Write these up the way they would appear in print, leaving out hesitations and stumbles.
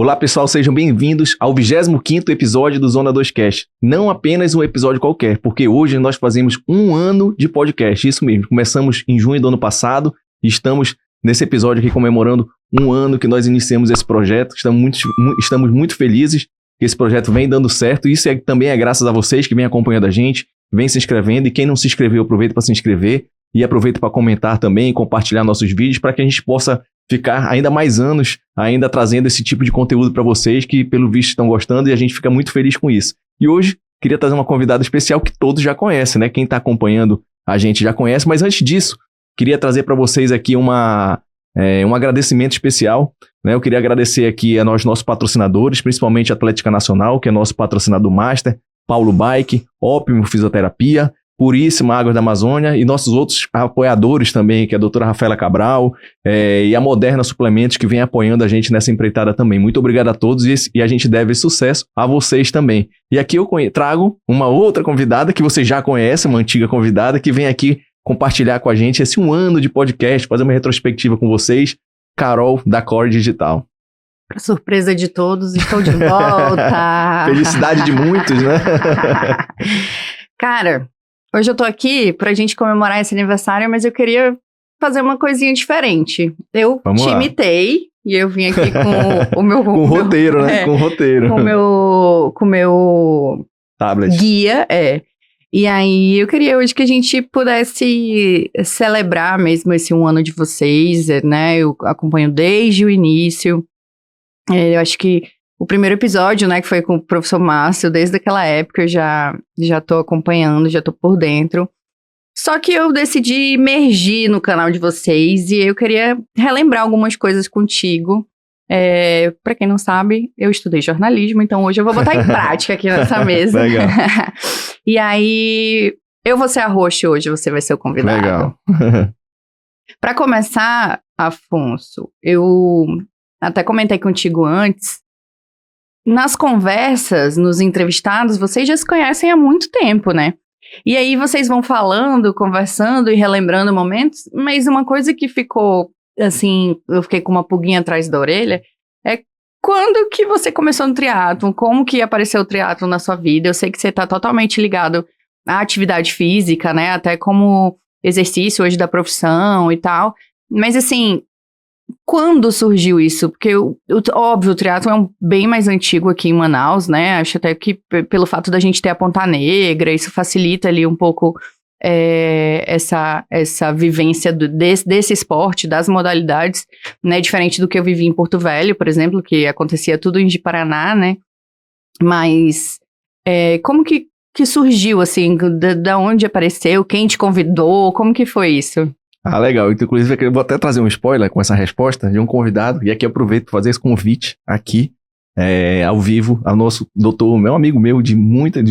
Olá pessoal, sejam bem-vindos ao 25º episódio do Zona 2 Cast. Não apenas um episódio qualquer, porque hoje nós fazemos 1 ano de podcast, isso mesmo. Começamos em junho do ano passado e estamos nesse episódio aqui comemorando 1 ano que nós iniciamos esse projeto. Estamos muito felizes que esse projeto vem dando certo e isso também é graças a vocês que vêm acompanhando a gente, vem se inscrevendo e quem não se inscreveu, aproveita para se inscrever e aproveita para comentar também e compartilhar nossos vídeos para que a gente possa ficar ainda mais anos ainda trazendo esse tipo de conteúdo para vocês que pelo visto estão gostando e a gente fica muito feliz com isso. E hoje queria trazer uma convidada especial que todos já conhecem, né? Quem está acompanhando a gente já conhece, mas antes disso, queria trazer para vocês aqui um agradecimento especial, né? Eu queria agradecer aqui a nossos patrocinadores, principalmente a Atlética Nacional, que é nosso patrocinador master, Paulo Bike, Ópimo Fisioterapia, Puríssima Águas da Amazônia e nossos outros apoiadores também, que é a doutora Rafaela Cabral e a Moderna Suplementos, que vem apoiando a gente nessa empreitada também. Muito obrigado a todos e a gente deve esse sucesso a vocês também. E aqui eu trago uma outra convidada que você já conhece, uma antiga convidada, que vem aqui compartilhar com a gente esse 1 ano de podcast, fazer uma retrospectiva com vocês, Carol, da Core Digital. Para surpresa de todos, estou de volta! Felicidade de muitos, né? Cara, hoje eu tô aqui pra gente comemorar esse aniversário, mas eu queria fazer uma coisinha diferente. Eu te imitei e eu vim aqui com o meu... com o roteiro, né? Com o roteiro. Com o meu... tablet. Guia, E aí eu queria hoje que a gente pudesse celebrar mesmo esse 1 ano de vocês, né? Eu acompanho desde o início. Eu acho que o primeiro episódio, né, que foi com o professor Márcio, desde aquela época eu já tô acompanhando, já tô por dentro. Só que eu decidi emergir no canal de vocês e eu queria relembrar algumas coisas contigo. Pra quem não sabe, eu estudei jornalismo, então hoje eu vou botar em prática aqui nessa mesa. Legal. E aí, eu vou ser a host hoje, você vai ser o convidado. Legal. Pra começar, Afonso, eu até comentei contigo antes, nas conversas, nos entrevistados, vocês já se conhecem há muito tempo, né? E aí vocês vão falando, conversando e relembrando momentos, mas uma coisa que ficou, assim, eu fiquei com uma pulguinha atrás da orelha, é quando que você começou no triatlon, como que apareceu o triatlon na sua vida? Eu sei que você tá totalmente ligado à atividade física, né? Até como exercício hoje da profissão e tal, mas assim... Quando surgiu isso? Porque, óbvio, o triatlon é bem mais antigo aqui em Manaus, né? Acho até que pelo fato da gente ter a Ponta Negra, isso facilita ali um pouco essa vivência desse esporte, das modalidades, né? Diferente do que eu vivi em Porto Velho, por exemplo, que acontecia tudo em Ji-Paraná, né? Mas como que surgiu, assim? Da onde apareceu? Quem te convidou? Como que foi isso? Ah, legal. Inclusive, eu vou até trazer um spoiler com essa resposta de um convidado, e aqui eu aproveito para fazer esse convite aqui, ao vivo, ao nosso doutor, meu amigo meu de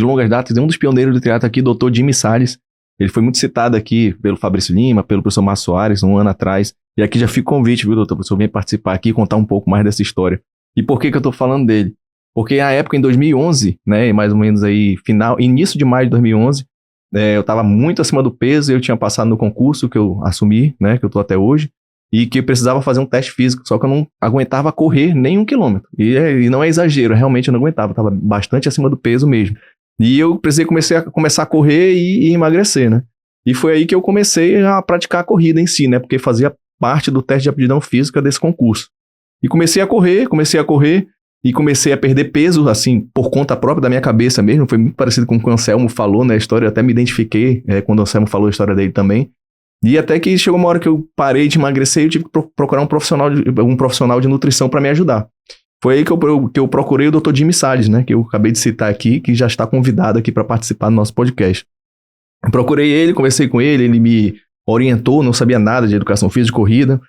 longas datas, um dos pioneiros do triatlo aqui, doutor Jimmy Salles. Ele foi muito citado aqui pelo Fabrício Lima, pelo professor Márcio Soares, 1 ano atrás, e aqui já fica o convite, viu, doutor, para o senhor vir participar aqui e contar um pouco mais dessa história. E por que eu tô falando dele? Porque na época, em 2011, né, mais ou menos aí, início de maio de 2011, eu estava muito acima do peso, eu tinha passado no concurso que eu assumi, né, que eu tô até hoje, e que eu precisava fazer um teste físico, só que eu não aguentava correr nem 1 quilômetro. E não é exagero, realmente eu não aguentava, estava bastante acima do peso mesmo. E eu precisei começar a correr e emagrecer, né? E foi aí que eu comecei a praticar a corrida em si, né, porque fazia parte do teste de aptidão física desse concurso. E comecei a correr, e comecei a perder peso, assim, por conta própria da minha cabeça mesmo. Foi muito parecido com o que o Anselmo falou, né, a história. Eu até me identifiquei quando o Anselmo falou a história dele também. E até que chegou uma hora que eu parei de emagrecer e eu tive que procurar um profissional de nutrição para me ajudar. Foi aí que eu procurei o Dr. Jimmy Salles, né, que eu acabei de citar aqui, que já está convidado aqui para participar do nosso podcast. Eu procurei ele, conversei com ele, ele me orientou, não sabia nada de educação física, de corrida.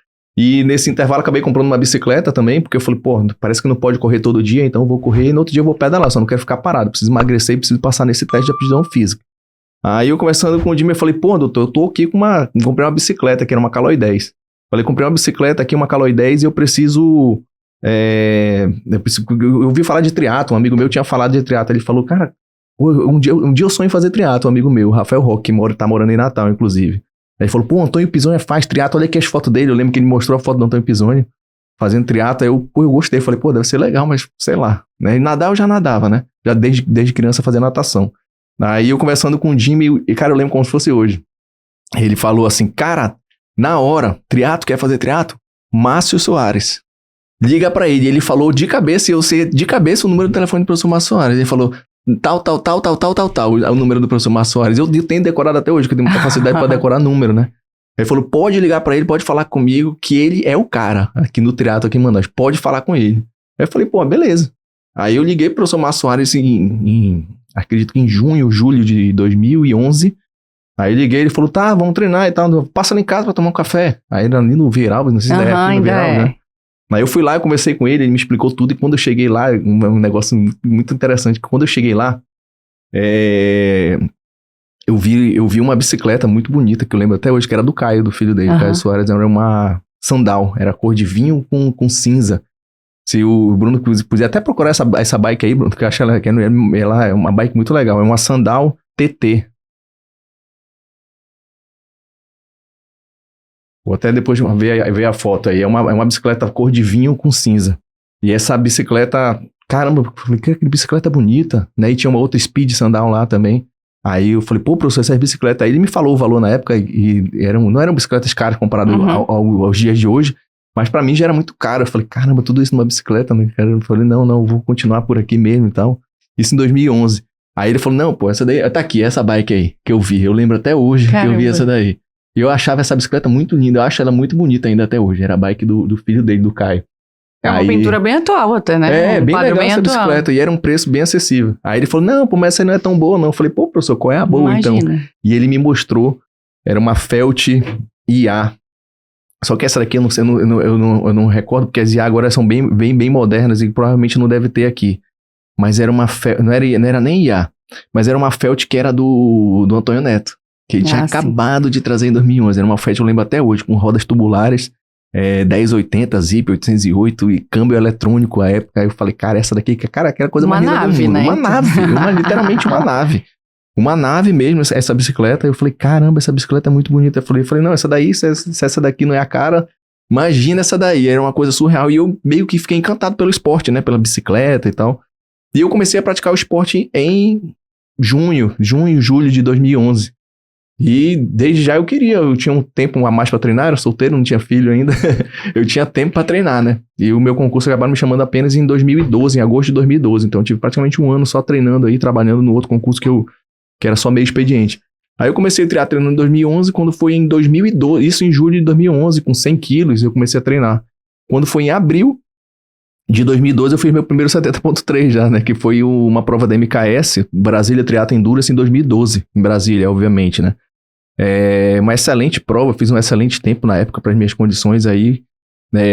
E nesse intervalo acabei comprando uma bicicleta também, porque eu falei, parece que não pode correr todo dia, então eu vou correr e no outro dia eu vou pedalar, só não quero ficar parado, preciso emagrecer e preciso passar nesse teste de aptidão física. Aí eu conversando com o Jimmy, eu falei, doutor, eu tô aqui comprei uma bicicleta, que era uma Caloi 10. Falei, comprei uma bicicleta aqui, uma Caloi 10 e eu preciso... eu ouvi falar de triatlo, um amigo meu tinha falado de triatlo, ele falou, cara, um dia eu sonho em fazer triatlo, um amigo meu, Rafael Roque, que tá morando em Natal, inclusive. Aí ele falou, Antônio Pisoni faz triatlo, olha aqui as fotos dele, eu lembro que ele mostrou a foto do Antônio Pisoni. fazendo triatlo, aí eu gostei, falei, pô, deve ser legal, mas sei lá, né? E nadar eu já nadava, né? Já desde criança fazia natação. Aí eu conversando com o Jimmy, e cara, eu lembro como se fosse hoje. Ele falou assim, cara, na hora, triatlo, quer fazer triatlo? Márcio Soares. Liga pra ele. Ele falou de cabeça, e eu sei de cabeça o número do telefone do professor Márcio Soares. Ele falou, tal, o número do professor Márcio Soares. Eu tenho decorado até hoje, que eu tenho muita facilidade pra decorar número, né? Ele falou, pode ligar pra ele, pode falar comigo, que ele é o cara aqui no triatlo, aqui em Manaus. Pode falar com ele. Aí eu falei, pô, beleza. Aí eu liguei pro professor Márcio Soares acredito que em junho, julho de 2011. Aí liguei, ele falou, tá, vamos treinar e tal. Passa lá em casa pra tomar um café. Aí era ali no Vieralves, não sei se era aqui no Vieralves, né? Aí eu fui lá, eu conversei com ele, ele me explicou tudo. E quando eu cheguei lá, um negócio muito interessante, que quando eu cheguei lá, eu vi uma bicicleta muito bonita, que eu lembro até hoje, que era do Caio, do filho dele. Caio Soares, era uma Sandal, era cor de vinho com cinza. Se o Bruno podia até procurar essa bike aí, Bruno, porque eu acho ela é uma bike muito legal. É uma Sandal TT. Vou até depois ver a foto aí. É uma bicicleta cor de vinho com cinza. E essa bicicleta, caramba, eu falei, que bicicleta bonita, né? E tinha uma outra Speed Sandal lá também. Aí eu falei, pô, professor, essa bicicleta aí, ele me falou o valor na época, e não eram bicicletas caras comparado aos dias de hoje, mas pra mim já era muito caro. Eu falei, caramba, tudo isso numa bicicleta, né? Eu falei, não, vou continuar por aqui mesmo e tal. Isso em 2011. Aí ele falou, não, pô, essa daí, tá aqui, essa bike aí, que eu vi. Eu lembro até hoje que eu vi essa daí. E eu achava essa bicicleta muito linda, eu acho ela muito bonita ainda até hoje. Era a bike do filho dele, do Caio. É uma pintura bem atual até, né? É, bem legal essa bicicleta. E era um preço bem acessível. Aí ele falou, não, pô, mas essa aí não é tão boa, não. Eu falei, pô, professor, qual é a boa, então? E ele me mostrou, era uma Felt IA. Só que essa daqui eu não recordo, porque as IA agora são bem modernas e provavelmente não deve ter aqui. Mas era uma Felt, não era nem IA, mas era uma Felt que era do Antônio Neto. Que ele tinha acabado de trazer em 2011. Era uma Felt, eu lembro até hoje, com rodas tubulares, 1080, Zip 808 e câmbio eletrônico à época. Aí eu falei, cara, essa daqui, cara, aquela coisa mais linda do mundo. Né? Uma nave, literalmente uma nave. Uma nave mesmo, essa bicicleta. Eu falei, caramba, essa bicicleta é muito bonita. Eu falei, não, essa daí, se essa daqui não é a cara, imagina essa daí. Era uma coisa surreal. E eu meio que fiquei encantado pelo esporte, né? Pela bicicleta e tal. E eu comecei a praticar o esporte em junho, julho de 2011. E desde já eu tinha um tempo a mais pra treinar, era solteiro, não tinha filho ainda, eu tinha tempo pra treinar, né? E o meu concurso acabaram me chamando apenas em 2012, em agosto de 2012, então eu tive praticamente um ano só treinando aí, trabalhando no outro concurso que era só meio expediente. Aí eu comecei a treinar treinando em 2011, quando foi em 2012, isso em julho de 2011, com 100 quilos, eu comecei a treinar. Quando foi em abril de 2012, eu fiz meu primeiro 70.3 já, né? Que foi uma prova da MKS, Brasília Triathlon Endurance, em 2012, em Brasília, obviamente, né? Uma excelente prova, fiz um excelente tempo na época para as minhas condições aí.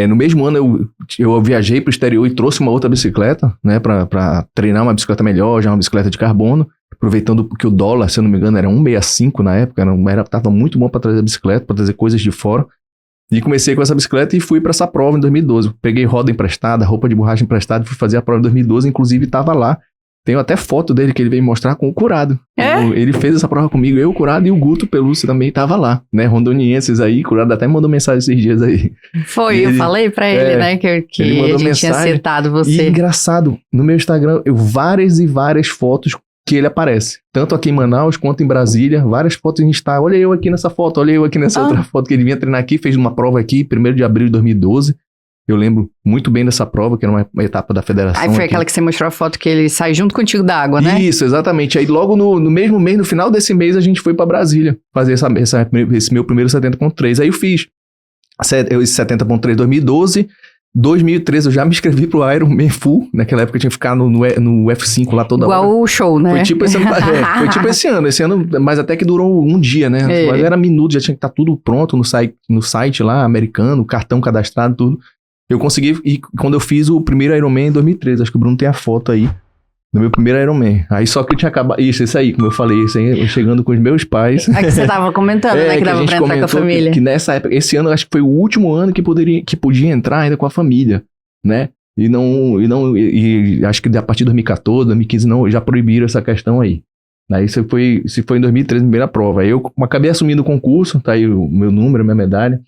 No mesmo ano eu viajei para o exterior e trouxe uma outra bicicleta, né, para treinar uma bicicleta melhor, já uma bicicleta de carbono, aproveitando que o dólar, se eu não me engano, era 1,65 na época, tava muito bom para trazer a bicicleta, para trazer coisas de fora. E comecei com essa bicicleta e fui para essa prova em 2012. Peguei roda emprestada, roupa de borracha emprestada e fui fazer a prova em 2012, inclusive estava lá. Tenho até foto dele que ele veio mostrar com o Curado. Ele fez essa prova comigo, eu, o Curado e o Guto Pelúcio também tava lá, né? Rondonienses aí, Curado até mandou mensagem esses dias aí. Eu falei pra ele, né, que a gente tinha citado você. E engraçado, no meu Instagram, várias e várias fotos que ele aparece. Tanto aqui em Manaus quanto em Brasília, várias fotos a gente tá, olha eu aqui nessa foto, olha eu aqui nessa outra foto, que ele vinha treinar aqui, fez uma prova aqui, 1º de abril de 2012. Eu lembro muito bem dessa prova, que era uma etapa da federação. Aí foi aquela que você mostrou a foto que ele sai junto contigo da água, né? Isso, exatamente. Aí logo no mesmo mês, no final desse mês, a gente foi pra Brasília fazer esse meu primeiro 70.3. Aí eu fiz esse 70.3 em 2012. 2013 eu já me inscrevi pro Ironman Full. Naquela época eu tinha que ficar no F5 lá toda hora. Igual o show, né? Foi tipo esse ano. Esse ano, mas até que durou um dia, né? Mas era minuto, já tinha que estar tudo pronto no site lá, americano, cartão cadastrado, tudo. Eu consegui, e quando eu fiz o primeiro Ironman em 2013, acho que o Bruno tem a foto aí, do meu primeiro Ironman. Aí só que eu tinha acabado, isso aí, como eu falei, isso aí, eu chegando com os meus pais. É que você tava comentando, né, que dava pra entrar com a família. Que nessa época, esse ano, acho que foi o último ano que podia entrar ainda com a família, né? E acho que a partir de 2014, 2015, já proibiram essa questão aí. Aí se foi em 2013, primeira prova. Aí eu acabei assumindo o concurso, tá aí o meu número, a minha medalha.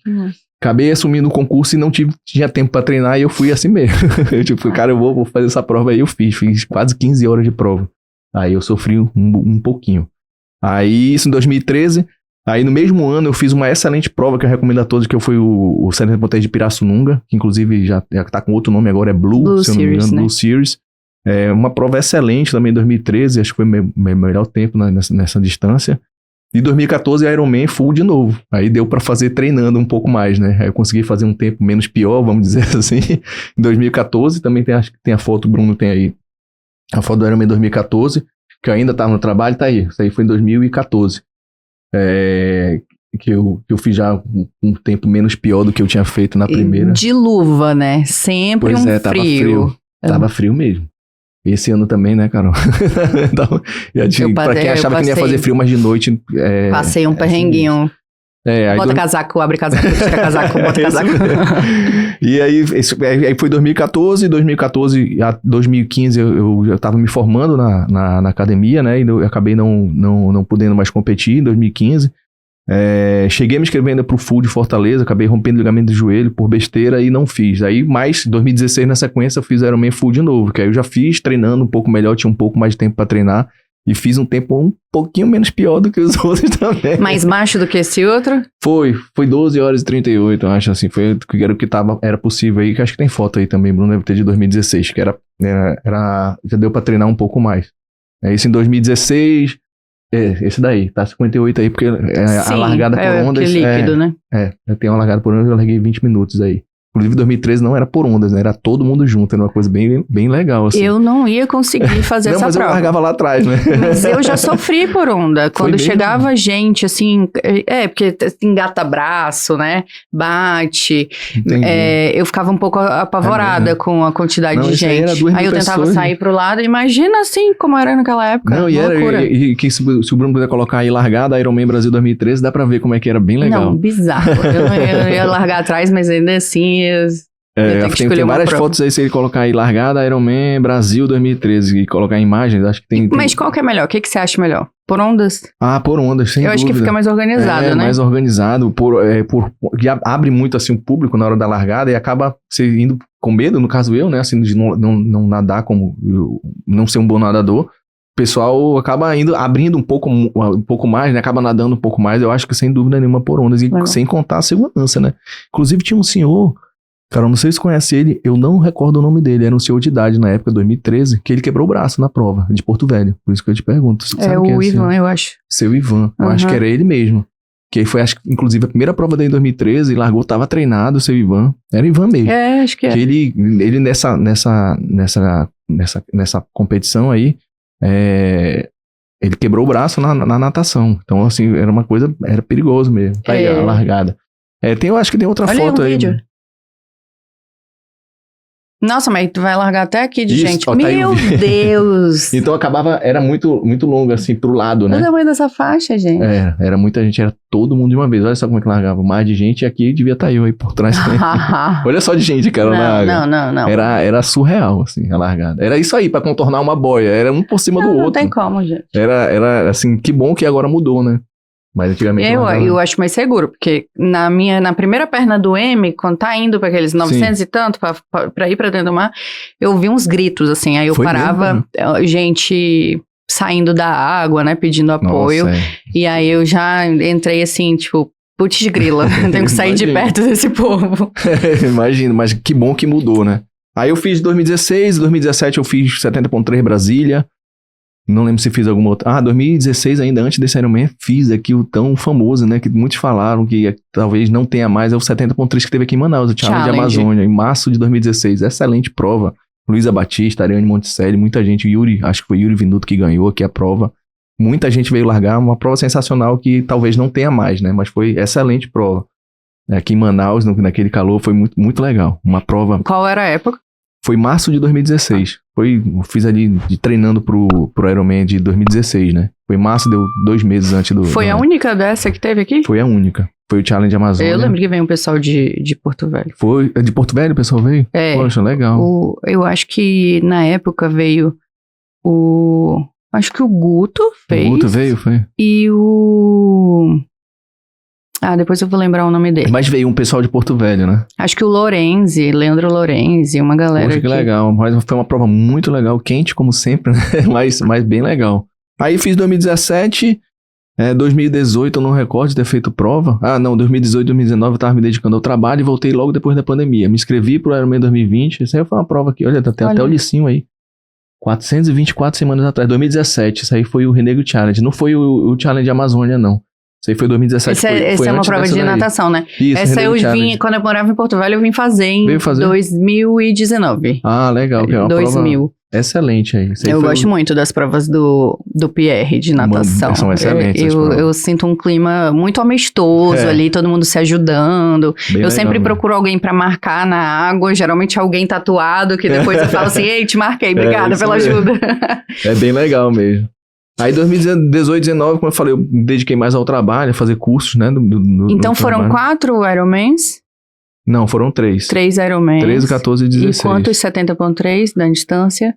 acabei assumindo o concurso e não tinha tempo pra treinar e eu fui assim mesmo. Eu tipo, cara, eu vou fazer essa prova aí, eu fiz quase 15 horas de prova. Aí eu sofri um pouquinho. Aí, isso em 2013, aí no mesmo ano eu fiz uma excelente prova que eu recomendo a todos, que foi o 70.3 de Pirassununga, que inclusive já tá com outro nome agora, é Blue se eu não me engano, Series, né? Blue Series. É uma prova excelente também em 2013, acho que foi meu melhor tempo nessa distância. E 2014 Ironman full de novo. Aí deu pra fazer treinando um pouco mais, né? Aí eu consegui fazer um tempo menos pior, vamos dizer assim. Em 2014 também acho que tem a foto, o Bruno tem aí. A foto do Ironman 2014, que eu ainda tava no trabalho, tá aí. Isso aí foi em 2014. Que eu fiz já um tempo menos pior do que eu tinha feito na primeira. De luva, né? Sempre Pois um frio. Tava frio mesmo. Esse ano também, né, Carol? Então, pra quem achava que não ia fazer frio, mas de noite... Passei um perrenguinho. Bota casaco, abre casaco, tira casaco, bota casaco. E aí foi 2014 a 2015 eu tava me formando na academia, né? E eu acabei não podendo mais competir em 2015. Cheguei a me inscrever ainda pro Full de Fortaleza, acabei rompendo o ligamento do joelho por besteira e não fiz. Aí, mais 2016 na sequência, eu fiz Ironman Full de novo, que aí eu já fiz treinando um pouco melhor, tinha um pouco mais de tempo pra treinar. E fiz um tempo um pouquinho menos pior do que os outros também. Mais baixo do que esse outro? Foi 12 horas e 38, eu acho, assim, foi o que era possível aí, que acho que tem foto aí também, Bruno, deve ter de 2016, que já deu pra treinar um pouco mais. Isso em 2016, esse daí, tá 58 aí, porque Sim, a largada por ondas... que líquido, né? Eu tenho uma largada por ondas, eu larguei 20 minutos aí. Inclusive, 2013 não era por ondas, né? Era todo mundo junto, era uma coisa bem, bem legal, assim. Eu não ia conseguir fazer essa prova. Não, mas eu largava lá atrás, né? Mas eu já sofri por onda. Quando chegava gente, assim... porque engata braço, né? Bate. Eu ficava um pouco apavorada com a quantidade de gente. Aí eu tentava sair pro lado. Imagina, assim, como era naquela época. Não, e se o Bruno puder colocar aí largada, Ironman Brasil 2013, dá pra ver como é que era bem legal. Não, bizarro. Eu ia largar atrás, mas ainda assim... Tem várias fotos aí, se ele colocar aí largada, Ironman Brasil 2013 e colocar imagens, acho que tem... Mas qual que é melhor? O que você acha melhor? Por ondas? Por ondas, sem dúvida. Eu acho que fica mais organizado, né? Mais organizado, abre muito assim o público na hora da largada e acaba você indo com medo, no caso eu, né, assim, de não nadar não ser um bom nadador. O pessoal acaba abrindo um pouco mais, né, acaba nadando um pouco mais, eu acho que sem dúvida nenhuma por ondas, e sem contar a segurança, né? Inclusive tinha um senhor... Cara, não sei se conhece ele, eu não recordo o nome dele, era um senhor de idade na época, 2013, que ele quebrou o braço na prova, de Porto Velho, por isso que eu te pergunto. O Ivan, eu acho. Seu Ivan, eu acho que era ele mesmo. Que aí foi, acho que, inclusive, a primeira prova dele em 2013, largou, tava treinado, o seu Ivan, era Ivan mesmo. Acho que é. Que ele nessa competição aí, ele quebrou o braço na natação, então assim, era perigoso mesmo, tá aí a largada. Eu acho que tem outra foto aí. Vídeo. Nossa, mas tu vai largar até aqui de gente. Tá Meu Deus! Então era muito, muito longo, assim, pro lado, né? Olha o tamanho dessa faixa, gente. Era muita gente, era todo mundo de uma vez. Olha só como é que largava. Mais de gente, e aqui devia estar eu aí por trás. Olha só de gente, cara, na água. Não. Era surreal, assim, a largada. Era isso aí, pra contornar uma boia. Era um por cima do outro. Não tem como, gente. Era assim, que bom que agora mudou, né? Mas antigamente eu acho mais seguro, porque na primeira perna do M, quando tá indo para aqueles 900 e tanto, pra ir pra dentro do mar, eu vi uns gritos, assim, aí eu parava, gente saindo da água, né, pedindo apoio, e aí eu já entrei assim, tipo, putz grila, tenho que sair de perto desse povo. Imagino, mas que bom que mudou, né? Aí eu fiz 2016, 2017 eu fiz 70.3 Brasília. Não lembro se fiz alguma outra. 2016 ainda, antes desse Ironman, fiz aqui o tão famoso, né? Que muitos falaram que talvez não tenha mais. É o 70.3 que teve aqui em Manaus, o Challenge Amazônia, em março de 2016. Excelente prova. Luísa Batista, Ariane Monticelli, muita gente. Acho que foi Yuri Vinuto que ganhou aqui a prova. Muita gente veio largar. Uma prova sensacional que talvez não tenha mais, né? Mas foi excelente prova. Aqui em Manaus, naquele calor, foi muito, muito legal. Uma prova... Qual era a época? Foi março de 2016. Fiz ali treinando pro Ironman de 2016, né? Foi março, deu 2 meses antes do... Foi a única dessa que teve aqui? Foi a única. Foi o Challenge Amazônia. Eu lembro que veio um pessoal de Porto Velho. Foi? De Porto Velho o pessoal veio? Poxa, legal. Eu acho que na época veio acho que o Guto fez. O Guto veio, foi? E o... Ah, depois eu vou lembrar o nome dele. Mas veio um pessoal de Porto Velho, né? Acho que o Leandro Lorenzi, uma galera Poxa, que legal. Mas foi uma prova muito legal, quente como sempre, né? mas bem legal. Aí fiz 2017, 2018 eu não recordo de ter feito prova. Ah, não, 2018, 2019 eu tava me dedicando ao trabalho e voltei logo depois da pandemia. Me inscrevi pro Ironman 2020, isso aí foi uma prova aqui, olha, tem até o licinho aí. 424 semanas atrás, 2017, isso aí foi o Renegro Challenge, não foi o Challenge Amazônia, não. Isso aí foi 2017. Essa é uma prova de natação, né? Isso, essa eu vim, quando eu morava em Porto Velho, eu vim fazer em 2019. Ah, legal. Que é uma 2000. Prova excelente aí. Eu gosto muito das provas do Pierre de natação. São excelentes. Eu sinto um clima muito amistoso ali, todo mundo se ajudando. Bem eu legal, sempre procuro alguém pra marcar na água, geralmente alguém tatuado, que depois eu falo assim, ei, te marquei, obrigada pela ajuda. É bem legal mesmo. Aí 2018, 2019, como eu falei, eu me dediquei mais ao trabalho, a fazer cursos, né? Então foram 4 Ironmans? Não, foram 3. 3 Ironmans. 13, 14 e 16. E quantos 70.3 da distância?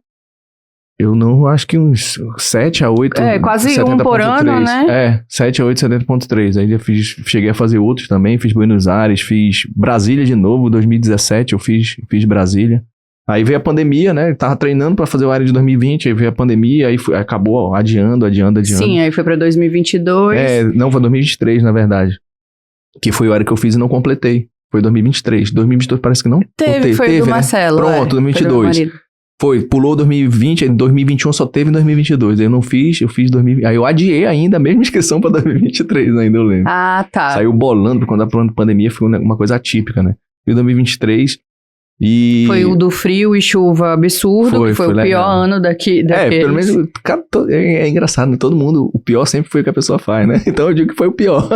Eu não, acho que uns 7 a 8. Quase 70. um por ano, 3. né? 7 a 8, 70.3. Aí eu cheguei a fazer outros também, fiz Buenos Aires, fiz Brasília de novo, 2017 eu fiz Brasília. Aí veio a pandemia, né? Eu tava treinando pra fazer o área de 2020, aí veio a pandemia, aí acabou adiando. Sim, aí foi pra 2022. Não, foi 2023, na verdade. Que foi o área que eu fiz e não completei. Foi 2023. 2022 parece que não. Teve, do Marcelo. Pronto, 2022. Pulou 2020, aí 2021 só teve em 2022. Aí eu não fiz, eu fiz 2020. Aí eu adiei ainda a mesma inscrição pra 2023, ainda eu lembro. Ah, tá. Saiu bolando, quando a pandemia foi uma coisa atípica, né? Fiz 2023. E... Foi o do frio e chuva absurdo, que foi o pior ano daqueles. Pelo menos, cara, é engraçado, né? Todo mundo, o pior sempre foi o que a pessoa faz, né? Então eu digo que foi o pior.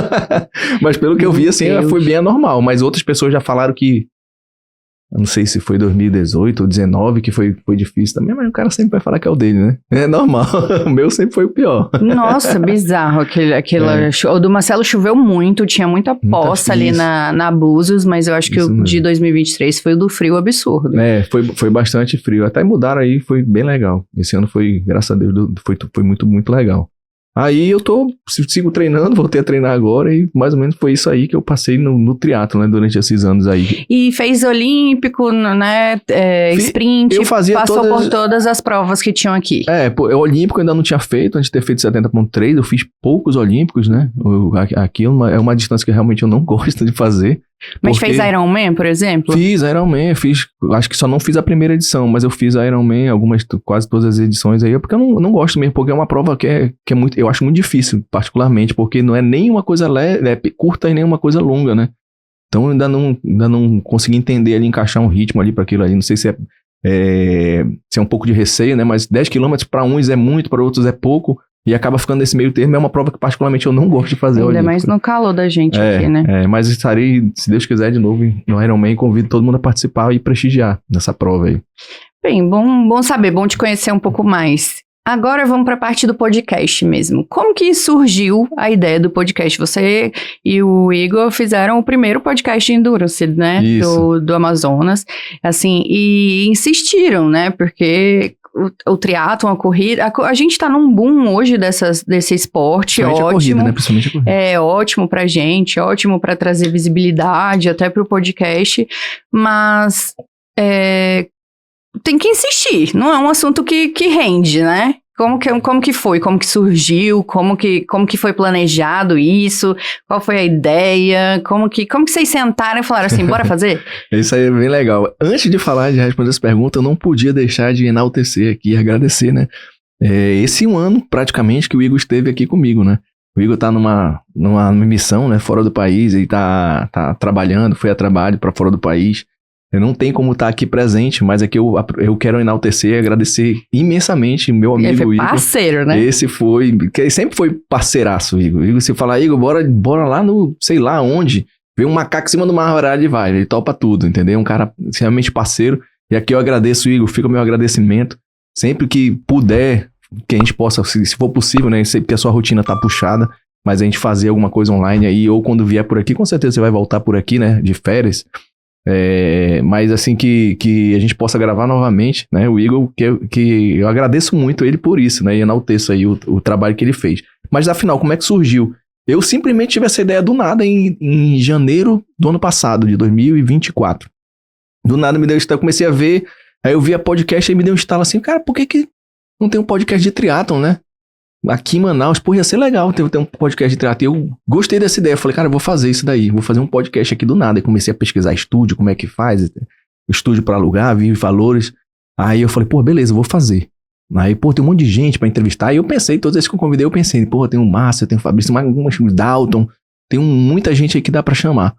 Mas pelo que eu vi, assim, foi bem anormal. Mas outras pessoas já falaram que, eu não sei se foi 2018 ou 2019 que foi difícil também, mas o cara sempre vai falar que é o dele, né? É normal. O meu sempre foi o pior. Nossa, bizarro. O do Marcelo choveu muito, tinha muita poça ali na Búzios, mas eu acho que o de 2023 foi o do frio absurdo. Foi bastante frio. Até mudaram aí, foi bem legal. Esse ano foi, graças a Deus, foi muito, muito legal. Aí eu sigo treinando, voltei a treinar agora e mais ou menos foi isso aí que eu passei no triatlo, né, durante esses anos aí. E fez olímpico, né, sprint, passou por todas as provas que tinham aqui. O olímpico eu ainda não tinha feito, antes de ter feito 70.3, eu fiz poucos olímpicos, né, aqui é uma distância que realmente eu não gosto de fazer. Mas fez Ironman, por exemplo? Fiz Ironman, acho que só não fiz a primeira edição, mas eu fiz Ironman, quase todas as edições aí, porque eu não gosto mesmo, porque é uma prova que é muito, eu acho muito difícil, particularmente, porque não é nem uma coisa curta e nem uma coisa longa, né? Então eu ainda não consegui entender ali, encaixar um ritmo ali para aquilo ali, não sei se é um pouco de receio, né? Mas 10 km para uns é muito, para outros é pouco. E acaba ficando nesse meio termo, é uma prova que particularmente eu não gosto de fazer. Ainda mais no calor da gente aqui, né? Mas estarei, se Deus quiser, de novo no Ironman e convido todo mundo a participar e prestigiar nessa prova aí. Bem, bom saber, bom te conhecer um pouco mais. Agora vamos para a parte do podcast mesmo. Como que surgiu a ideia do podcast? Você e o Igor fizeram o primeiro podcast de Endurance, né? Do Amazonas. Assim, e insistiram, né? Porque o triatlon, a corrida, a gente tá num boom hoje desse esporte, ótimo. A corrida, né? Principalmente a corrida. É ótimo pra gente, ótimo pra trazer visibilidade até pro podcast, mas tem que insistir, não é um assunto que rende, né? Como que foi? Como que surgiu? Como que foi planejado isso? Qual foi a ideia? Como que vocês sentaram e falaram assim, bora fazer? Isso aí é bem legal. Antes de responder essa pergunta, eu não podia deixar de enaltecer aqui e agradecer, né? Esse ano, praticamente, que o Igor esteve aqui comigo, né? O Igor tá numa missão, né? Fora do país, ele tá trabalhando, foi a trabalho para fora do país. Eu não tenho como estar aqui presente, mas é que eu quero enaltecer e agradecer imensamente meu amigo Igor. Ele foi parceiro, né? Que ele sempre foi parceiraço, Igor. Igor, se falar, Igor, bora lá no, sei lá onde, vê um macaco em cima de uma árvore, ele vai, ele topa tudo, entendeu? Um cara realmente parceiro. E aqui eu agradeço, Igor, fica o meu agradecimento. Sempre que puder, que a gente possa, se for possível, né? Eu sei que a sua rotina tá puxada, mas a gente fazer alguma coisa online aí, ou quando vier por aqui, com certeza você vai voltar por aqui, né? De férias. Mas assim que a gente possa gravar novamente, né, o Igor, que eu agradeço muito ele por isso, né, e enalteço aí o trabalho que ele fez. Mas afinal, como é que surgiu Eu simplesmente tive essa ideia do nada em janeiro do ano passado, de 2024. Do nada me deu estalo, comecei a ver, aí eu vi a podcast e me deu um estalo assim, cara, por que não tem um podcast de triatlon, né? Aqui em Manaus, pô, ia ser legal ter um podcast de triatlon. Eu gostei dessa ideia, eu falei, cara, eu vou fazer isso daí, vou fazer um podcast aqui do nada. E comecei a pesquisar estúdio, como é que faz, estúdio pra alugar, vi valores. Aí eu falei, pô, beleza, eu vou fazer. Aí, pô, tem um monte de gente pra entrevistar. E eu pensei, todas as vezes que eu convidei, eu pensei, pô, tem o Márcio, tem o Fabrício, tem o Dalton, tem muita gente aí que dá pra chamar.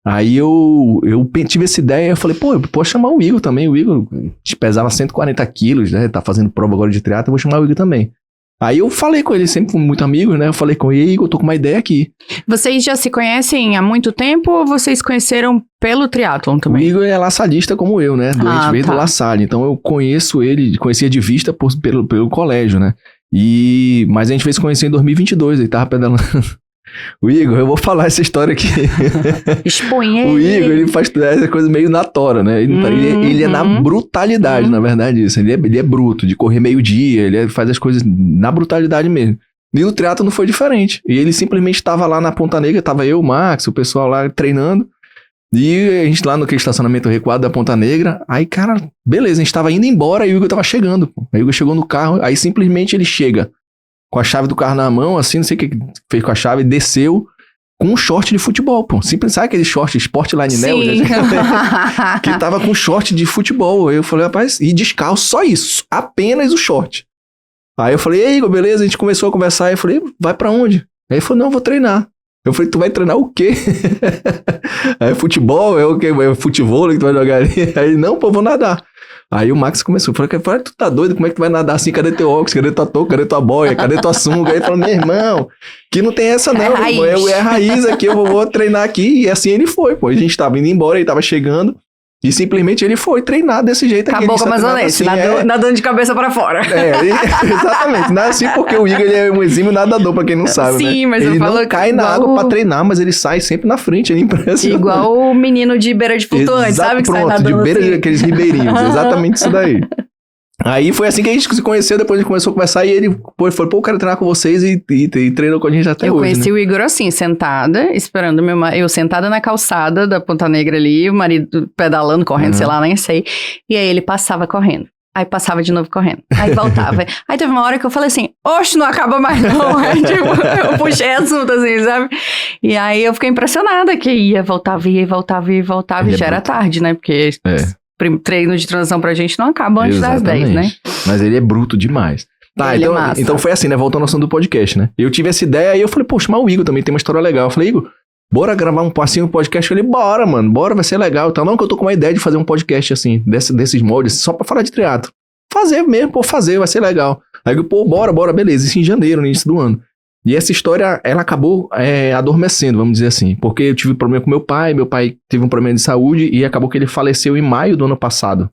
Aí eu tive essa ideia, eu falei, pô, eu posso chamar o Igor também. O Igor pesava 140 quilos, né? Tá fazendo prova agora de triatlo, eu vou chamar o Igor também. Aí eu falei com ele, sempre fomos muito amigos, né? Eu falei com ele, Igor, eu tô com uma ideia aqui. Vocês já se conhecem há muito tempo ou vocês conhecem pelo triatlon também? O Igor é laçadista como eu, né? A gente veio do La Salle, então eu conheço ele, conhecia de vista pelo colégio, né? Mas a gente veio se conhecer em 2022, ele tava pedalando. O Igor, eu vou falar essa história aqui. Exponha. O Igor, ele faz essa coisa meio na tora, né? Ele é na brutalidade, na verdade, isso. Ele é bruto, de correr meio-dia, ele faz as coisas na brutalidade mesmo. E no triatlo não foi diferente. E ele simplesmente estava lá na Ponta Negra, tava eu, o Max, o pessoal lá treinando. E a gente lá no estacionamento recuado da Ponta Negra. Aí, cara, beleza, a gente tava indo embora e o Igor tava chegando. Aí o Igor chegou no carro, aí simplesmente ele chega com a chave do carro na mão, assim, não sei o que fez com a chave, desceu com um short de futebol, pô. Simples, sabe aquele short Sportline Neo? Que tava com short de futebol. Aí eu falei, rapaz, e descalço, só isso, apenas o short. Aí eu falei, ei, Igor, beleza? A gente começou a conversar, aí eu falei, vai pra onde? Aí ele falou, não, eu vou treinar. Eu falei, tu vai treinar o quê? Aí futebol, é o quê? É futebol que tu vai jogar ali? Aí ele, não, pô, vou nadar. Aí o Max começou, falei, tu tá doido? Como é que tu vai nadar assim? Cadê teu óculos? Cadê tua touca? Cadê tua boia? Cadê tua sunga? Aí ele falou, meu irmão, que não tem essa não, é raiz aqui, eu vou treinar aqui. E assim ele foi, pô. A gente tava indo embora, ele tava chegando. E simplesmente ele foi treinar desse jeito aqui. Acabou com a Amazonense, assim, nadando de cabeça pra fora. Exatamente. Não é assim porque o Igor ele é um exímio nadador, pra quem não sabe, sim, né? Mas ele eu não falo cai na água pra treinar, mas ele sai sempre na frente, é impressionante. Igual o menino de beira de flutuante, sabe? Que sai nadando de beira assim. Aqueles ribeirinhos, exatamente isso daí. Aí foi assim que a gente se conheceu, depois a gente começou a conversar e ele falou, pô, eu quero treinar com vocês e treinou com a gente até hoje. Eu conheci o Igor assim, sentada, esperando eu sentada na calçada da Ponta Negra ali, o marido pedalando, correndo, sei lá, nem sei. E aí ele passava correndo. Aí passava de novo correndo. Aí voltava. Aí teve uma hora que eu falei assim, oxe, não acaba mais não. Aí tipo, eu puxei assunto assim, sabe? E aí eu fiquei impressionada que ia, voltava, e já era tarde, né? Porque... treino de transição pra gente não acaba antes das 10, né? Mas ele é bruto demais. Tá, então foi assim, né? Voltando ao assunto do podcast, né? Eu tive essa ideia e eu falei, pô, chamar o Igor também, tem uma história legal. Eu falei, Igor, bora gravar um passinho no podcast? Eu falei, bora, mano, bora, vai ser legal. Então, não que eu tô com uma ideia de fazer um podcast assim, desses moldes, só pra falar de triatlo. Fazer mesmo, pô, vai ser legal. Aí eu, pô, bora, beleza. Isso em janeiro, no início do ano. E essa história, ela acabou adormecendo, vamos dizer assim. Porque eu tive problema com meu pai teve um problema de saúde e acabou que ele faleceu em maio do ano passado.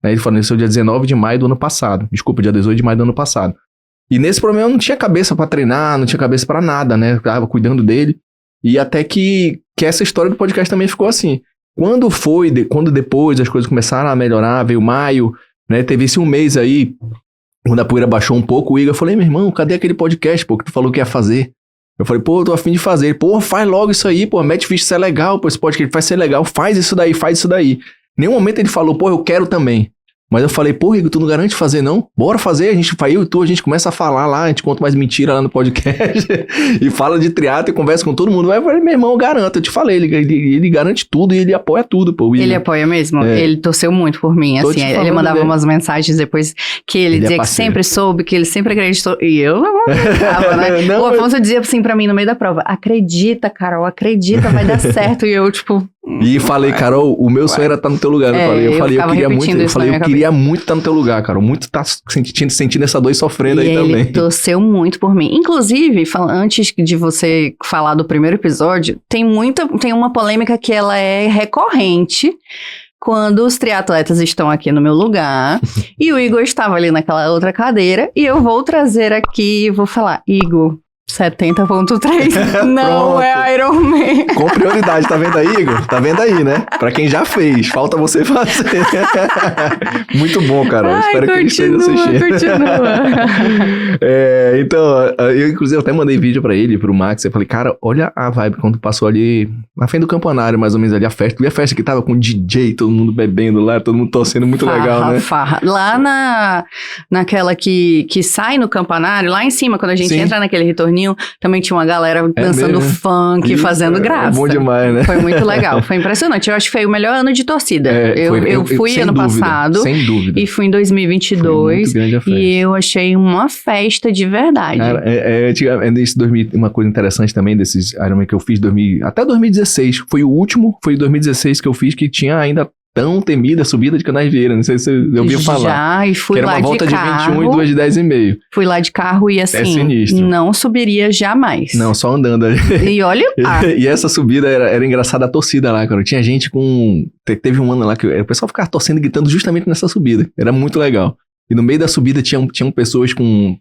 Ele faleceu dia 19 de maio do ano passado. Desculpa, dia 18 de maio do ano passado. E nesse problema eu não tinha cabeça pra treinar, não tinha cabeça pra nada, né? Eu tava cuidando dele. E até que essa história do podcast também ficou assim. Quando depois as coisas começaram a melhorar, veio maio, né? Teve esse um mês aí... Quando a poeira baixou um pouco, o Igor falou, meu irmão, cadê aquele podcast, pô, que tu falou que ia fazer? Eu falei, pô, eu tô afim de fazer. Pô, faz logo isso aí, pô, mete ficha, isso é legal, pô, esse podcast vai ser legal, faz isso daí. Em nenhum momento ele falou, pô, eu quero também. Mas eu falei, pô, Igor, tu não garante fazer, não? Bora fazer, a gente vai, eu e tu, a gente começa a falar lá, a gente conta mais mentira lá no podcast e fala de triatlo e conversa com todo mundo. Aí eu falei, meu irmão, eu garanto, eu te falei, ele garante tudo e ele apoia tudo, pô. Ele apoia mesmo? Ele torceu muito por mim, assim, ele mandava umas mensagens depois que ele dizia que sempre soube, que ele sempre acreditou, e eu não acreditava, né? O Afonso dizia assim pra mim no meio da prova, acredita, Carol, acredita, vai dar certo, e eu, tipo... E falei, Carol, o meu sonho era estar no teu lugar. Eu queria muito estar no teu lugar, Carol. Muito estar sentindo essa dor e sofrendo aí também. Ele torceu muito por mim. Inclusive, antes de você falar do primeiro episódio, tem uma polêmica que ela é recorrente quando os triatletas estão aqui no meu lugar e o Igor estava ali naquela outra cadeira e eu vou trazer aqui e vou falar, Igor, 70.3 não é Iron Man. Com prioridade, tá vendo aí, Igor? Tá vendo aí, né? Pra quem já fez, falta você fazer. Muito bom, Carol. Espero que ele esteja assistindo. Continua. Então, eu inclusive até mandei vídeo pra ele, pro Max. Eu falei, cara, olha a vibe quando passou ali na frente do campanário, mais ou menos ali, a festa. E a festa que tava com DJ, todo mundo bebendo lá, todo mundo torcendo, muito legal, né? Farra. Lá naquela que sai no campanário, lá em cima, quando a gente entra naquele retorninho, também tinha uma galera dançando funk, fazendo graça. Bom demais, né? Foi muito legal, foi impressionante. Eu acho que foi o melhor ano de torcida. Eu fui ano passado. Sem dúvida. E fui em 2022. Foi muito grande a festa. E eu achei uma festa de verdade. Cara, uma coisa interessante também desses Ironman que eu fiz até 2016. Foi o último, foi em 2016 que eu fiz, que tinha ainda tão temida subida de Canasvieira. Não sei se você ouviu falar. Já, e fui que lá de carro. Era uma volta de 21 e 2 de 10,5. Fui lá de carro e assim, sinistro. Não subiria jamais. Não, só andando ali. E olha lá. E essa subida era engraçada, a torcida lá, cara. Tinha gente teve um ano lá que o pessoal ficava torcendo e gritando justamente nessa subida. Era muito legal. E no meio da subida tinham pessoas com...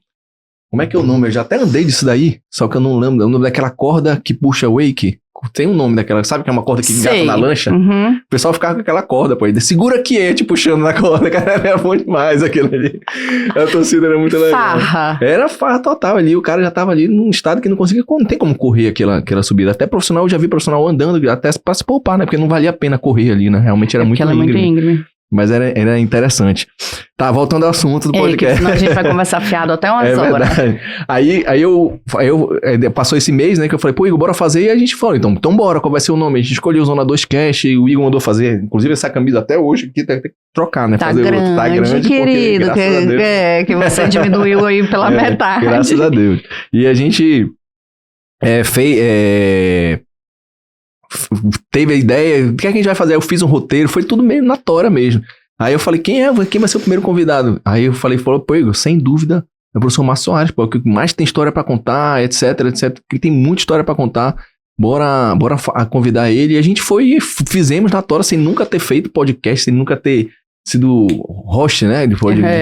Como é que é o nome? Eu já até andei disso daí, só que eu não lembro. É o nome daquela corda que puxa wake. Tem um nome daquela, sabe que é uma corda que engata na lancha? Uhum. O pessoal ficava com aquela corda, pô. Segura aqui, te puxando na corda, cara. Era bom demais aquilo ali. A torcida era muito legal. Farra. Era farra total ali. O cara já tava ali num estado que não conseguia, não tem como correr aquela subida. Até profissional, eu já vi profissional andando, até pra se poupar, né? Porque não valia a pena correr ali, né? Realmente era muito íngreme. Ela é muito íngreme. Mas era interessante. Tá, voltando ao assunto do podcast. Senão a gente vai conversar fiado até umas horas. Verdade. Aí passou esse mês, né, que eu falei, pô, Igor, bora fazer. E a gente falou, então bora, qual vai ser o nome? A gente escolheu o Zona 2 Cash, e o Igor mandou fazer. Inclusive, essa camisa até hoje aqui tem que trocar, né? Tá fazer grande, outro. Tá grande, querido. Porque, que você diminuiu aí pela metade. Graças a Deus. E a gente teve a ideia, o que a gente vai fazer? Eu fiz um roteiro, foi tudo meio na tora mesmo. Aí eu falei, quem vai ser o primeiro convidado? Aí eu falou, pô, Igor, sem dúvida, é o professor Márcio Soares, pô, que mais tem história pra contar, etc, que tem muita história pra contar, bora convidar ele. E a gente foi e fizemos na tora, sem nunca ter feito podcast, sem nunca ter sido host, né, de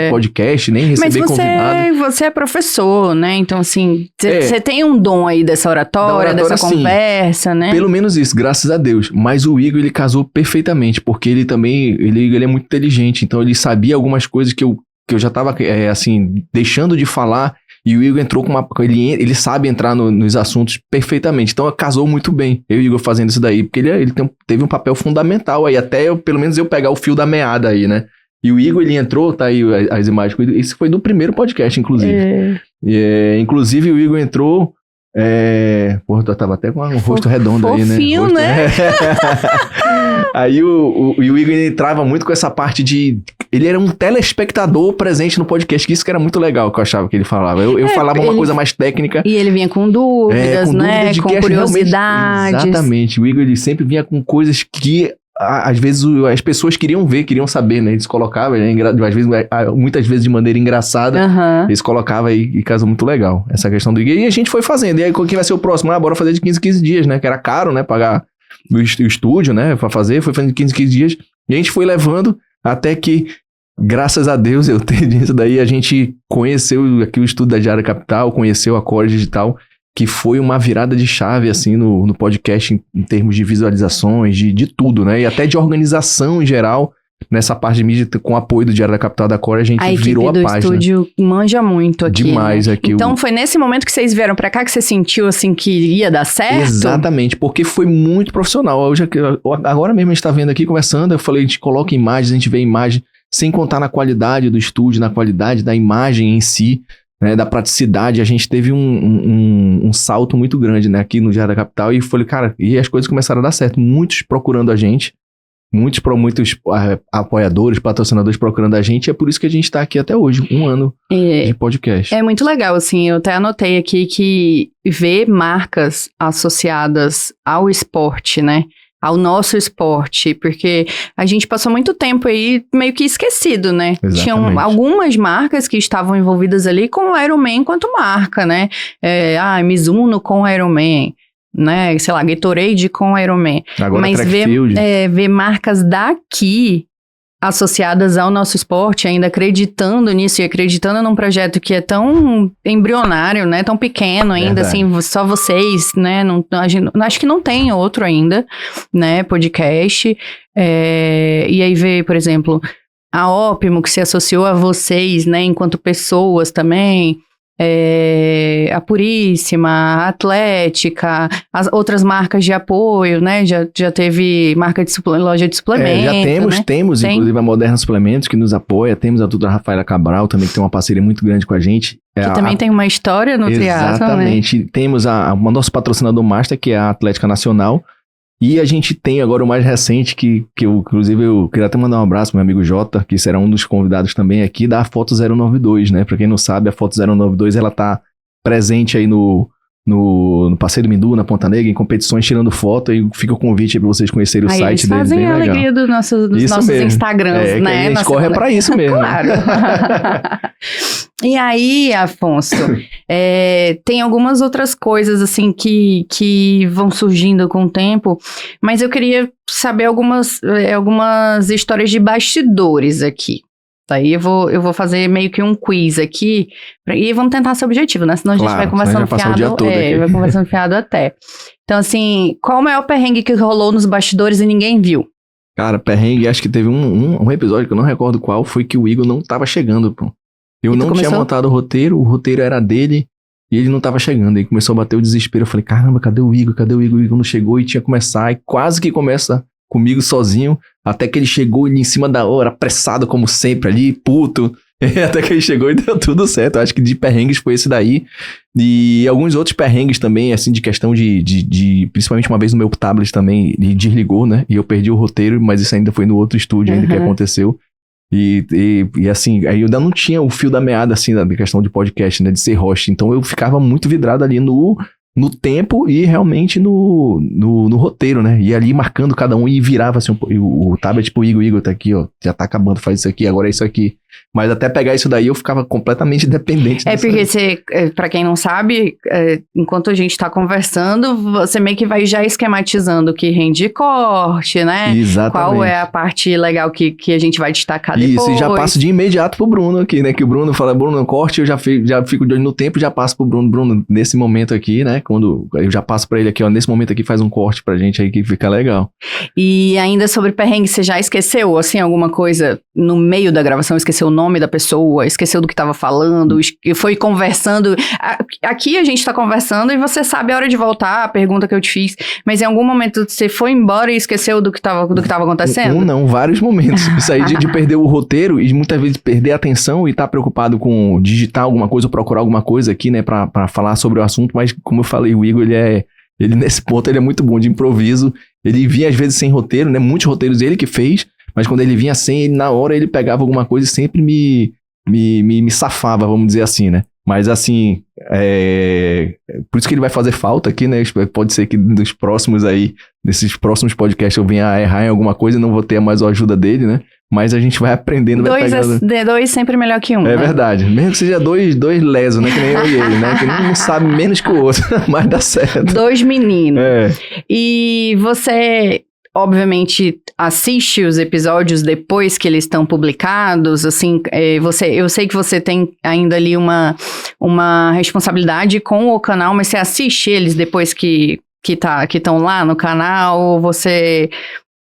podcast, nem receber convidado. Mas você é professor, né, então assim, você tem um dom aí dessa oratória dessa conversa, né? Pelo menos isso, graças a Deus. Mas o Igor, ele casou perfeitamente, porque ele também, ele é muito inteligente, então ele sabia algumas coisas que eu já tava, assim, deixando de falar. E o Igor entrou com ele sabe entrar nos assuntos perfeitamente. Então, casou muito bem, eu e o Igor fazendo isso daí. Porque ele teve um papel fundamental aí. Até, pelo menos, eu pegar o fio da meada aí, né? E o Igor, ele entrou, tá aí as imagens. Isso foi do primeiro podcast, inclusive. Inclusive, o Igor entrou... Porra, eu tava até com um rosto redondo aí, né? Fofinho, né? Aí o Igor entrava muito com essa parte de... Ele era um telespectador presente no podcast, que isso que era muito legal, que eu achava que ele falava. Eu falava uma coisa mais técnica. E ele vinha com dúvidas, né? Com curiosidades. Exatamente. O Igor, ele sempre vinha com coisas que... Às vezes as pessoas queriam saber, né? Eles colocavam, né? Muitas vezes de maneira engraçada, eles colocavam e casou muito legal. Essa questão do Igor. E a gente foi fazendo. E aí, quem vai ser o próximo? Bora fazer de 15 dias, né? Que era caro, né? Pagar o estúdio, né? Pra fazer. Foi fazendo de 15 dias. E a gente foi levando até que, graças a Deus, eu tenho isso daí, a gente conheceu aqui o Estúdio da Diário Capital, conheceu a Core Digital, que foi uma virada de chave, assim, no podcast em termos de visualizações, de tudo, né? E até de organização em geral, nessa parte de mídia, com o apoio do Diário da Capital da Core, a gente virou a página. A equipe do estúdio manja muito aqui. Demais, né? aqui. Então foi nesse momento que vocês vieram pra cá que você sentiu, assim, que ia dar certo? Exatamente, porque foi muito profissional. Agora mesmo a gente tá vendo aqui, conversando, eu falei, a gente coloca imagens, a gente vê imagem, sem contar na qualidade do estúdio, na qualidade da imagem em si, né, da praticidade. A gente teve um salto muito grande, né, aqui no Diário da Capital, e falei, cara, e as coisas começaram a dar certo, muitos procurando a gente, muitos apoiadores, patrocinadores procurando a gente, e é por isso que a gente tá aqui até hoje, 1 ano de podcast. É muito legal, assim, eu até anotei aqui que ver marcas associadas ao esporte, né, ao nosso esporte, porque a gente passou muito tempo aí meio que esquecido, né? Exatamente. Tinham algumas marcas que estavam envolvidas ali com o Ironman enquanto marca, né? Mizuno com o Ironman, né? Sei lá, Gatorade com o Ironman. Agora mas ver marcas daqui associadas ao nosso esporte, ainda acreditando nisso e acreditando num projeto que é tão embrionário, né? Tão pequeno ainda, assim, só vocês, né? Acho que não tem outro ainda, né? Podcast. E aí veio, por exemplo, a Ópimo, que se associou a vocês, né? Enquanto pessoas também. A Puríssima, a Atlética, as outras marcas de apoio, né? Já teve marca de loja de suplementos. Já né? temos, inclusive, a Moderna Suplementos, que nos apoia. Temos a doutora Rafaela Cabral, também, que tem uma parceria muito grande com a gente. Que também tem uma história no triatlon, exatamente. Né? Temos o nosso patrocinador master, que é a Atlética Nacional. E a gente tem agora o mais recente, que inclusive eu queria até mandar um abraço pro meu amigo Jota, que será um dos convidados também aqui, da Foto 092, né? Pra quem não sabe, a Foto 092, ela tá presente aí no Passeio do Mindu, na Ponta Negra, em competições, tirando foto, e fica o convite aí pra vocês conhecerem o site deles. Eles fazem a alegria dos nossos Instagrams, né? A gente corre pra isso mesmo. Claro. E aí, Afonso, tem algumas outras coisas, assim, que vão surgindo com o tempo, mas eu queria saber algumas histórias de bastidores aqui. Aí eu vou fazer meio que um quiz aqui, e vamos tentar ser objetivo, né? Senão a gente vai conversando fiado até. Então, assim, qual o maior perrengue que rolou nos bastidores e ninguém viu? Cara, perrengue, acho que teve um episódio que eu não recordo qual, foi que o Igor não tava chegando, pô. Eu não tinha montado o roteiro era dele, e ele não tava chegando. Aí começou a bater o desespero, eu falei, caramba, cadê o Igor? O Igor não chegou, e tinha que começar, e quase que começa comigo sozinho, até que ele chegou ele em cima da hora, apressado como sempre ali, puto, até que ele chegou e deu tudo certo. Eu acho que de perrengues foi esse daí, e alguns outros perrengues também, assim, de questão de principalmente uma vez no meu tablet também, ele desligou, né, e eu perdi o roteiro, mas isso ainda foi no outro estúdio ainda que aconteceu, e assim, aí eu ainda não tinha o fio da meada, assim, da questão de podcast, né, de ser host, então eu ficava muito vidrado ali no tempo e realmente no roteiro, né? E ali marcando cada um e virava assim o tablet, tipo, Igor, tá aqui, ó, já tá acabando, faz isso aqui, agora é isso aqui. Mas até pegar isso daí eu ficava completamente dependente. Porque você, pra quem não sabe, enquanto a gente tá conversando, você meio que vai já esquematizando o que rende corte, né? Exatamente. Qual é a parte legal que a gente vai destacar depois. Isso, e já passo de imediato pro Bruno aqui, né? Que o Bruno fala, Bruno, corte, eu já fico de olho no tempo e já passo pro Bruno, nesse momento aqui, né? Quando eu já passo pra ele aqui, ó, nesse momento aqui faz um corte pra gente aí que fica legal. E ainda sobre perrengue, você já esqueceu, assim, alguma coisa no meio da gravação? Esqueceu o nome da pessoa, esqueceu do que tava falando, foi conversando. Aqui a gente tá conversando e você sabe a hora de voltar, a pergunta que eu te fiz, mas em algum momento você foi embora e esqueceu do que tava acontecendo? Não, vários momentos. Isso aí de perder o roteiro e muitas vezes perder a atenção e tá preocupado com digitar alguma coisa ou procurar alguma coisa aqui, né, pra falar sobre o assunto, mas como eu falei, o Igor, ele nesse ponto, ele é muito bom de improviso, ele vinha às vezes sem roteiro, né, muitos roteiros ele que fez, mas quando ele vinha sem, na hora ele pegava alguma coisa e sempre me safava, vamos dizer assim, né? Mas assim, por isso que ele vai fazer falta aqui, né? Pode ser que nesses próximos podcasts eu venha a errar em alguma coisa e não vou ter mais a ajuda dele, né? Mas a gente vai aprendendo. Dois sempre melhor que um. É, né? Verdade. Mesmo que seja dois lesos, né? Que nem eu e ele, né? Que um sabe menos que o outro, mas dá certo. Dois meninos. E você, obviamente, assiste os episódios depois que eles estão publicados, assim, eu sei que você tem ainda ali uma responsabilidade com o canal, mas você assiste eles depois que estão lá no canal, ou você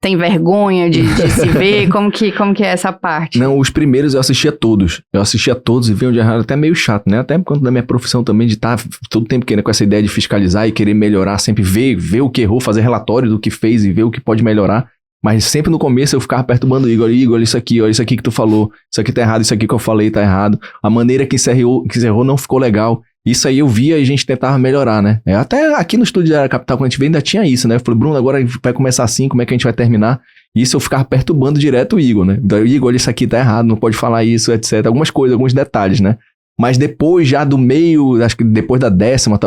tem vergonha de se ver? Como que é essa parte? Não, os primeiros eu assistia todos. E vi onde errado, até meio chato, né? Até por conta da minha profissão também, de estar todo tempo querendo com essa ideia de fiscalizar e querer melhorar, sempre ver o que errou, fazer relatório do que fez e ver o que pode melhorar. Mas sempre no começo eu ficava perturbando o Igor, olha isso aqui que tu falou, isso aqui tá errado, isso aqui que eu falei tá errado. A maneira que encerrou não ficou legal. Isso aí eu via e a gente tentava melhorar, né? Até aqui no estúdio da Capital, quando a gente veio, ainda tinha isso, né? Eu falei, Bruno, agora vai começar assim, como é que a gente vai terminar? Isso eu ficava perturbando direto o Igor, né? Igor, olha, isso aqui tá errado, não pode falar isso, etc. Algumas coisas, alguns detalhes, né? Mas depois, já do meio, acho que depois da décimo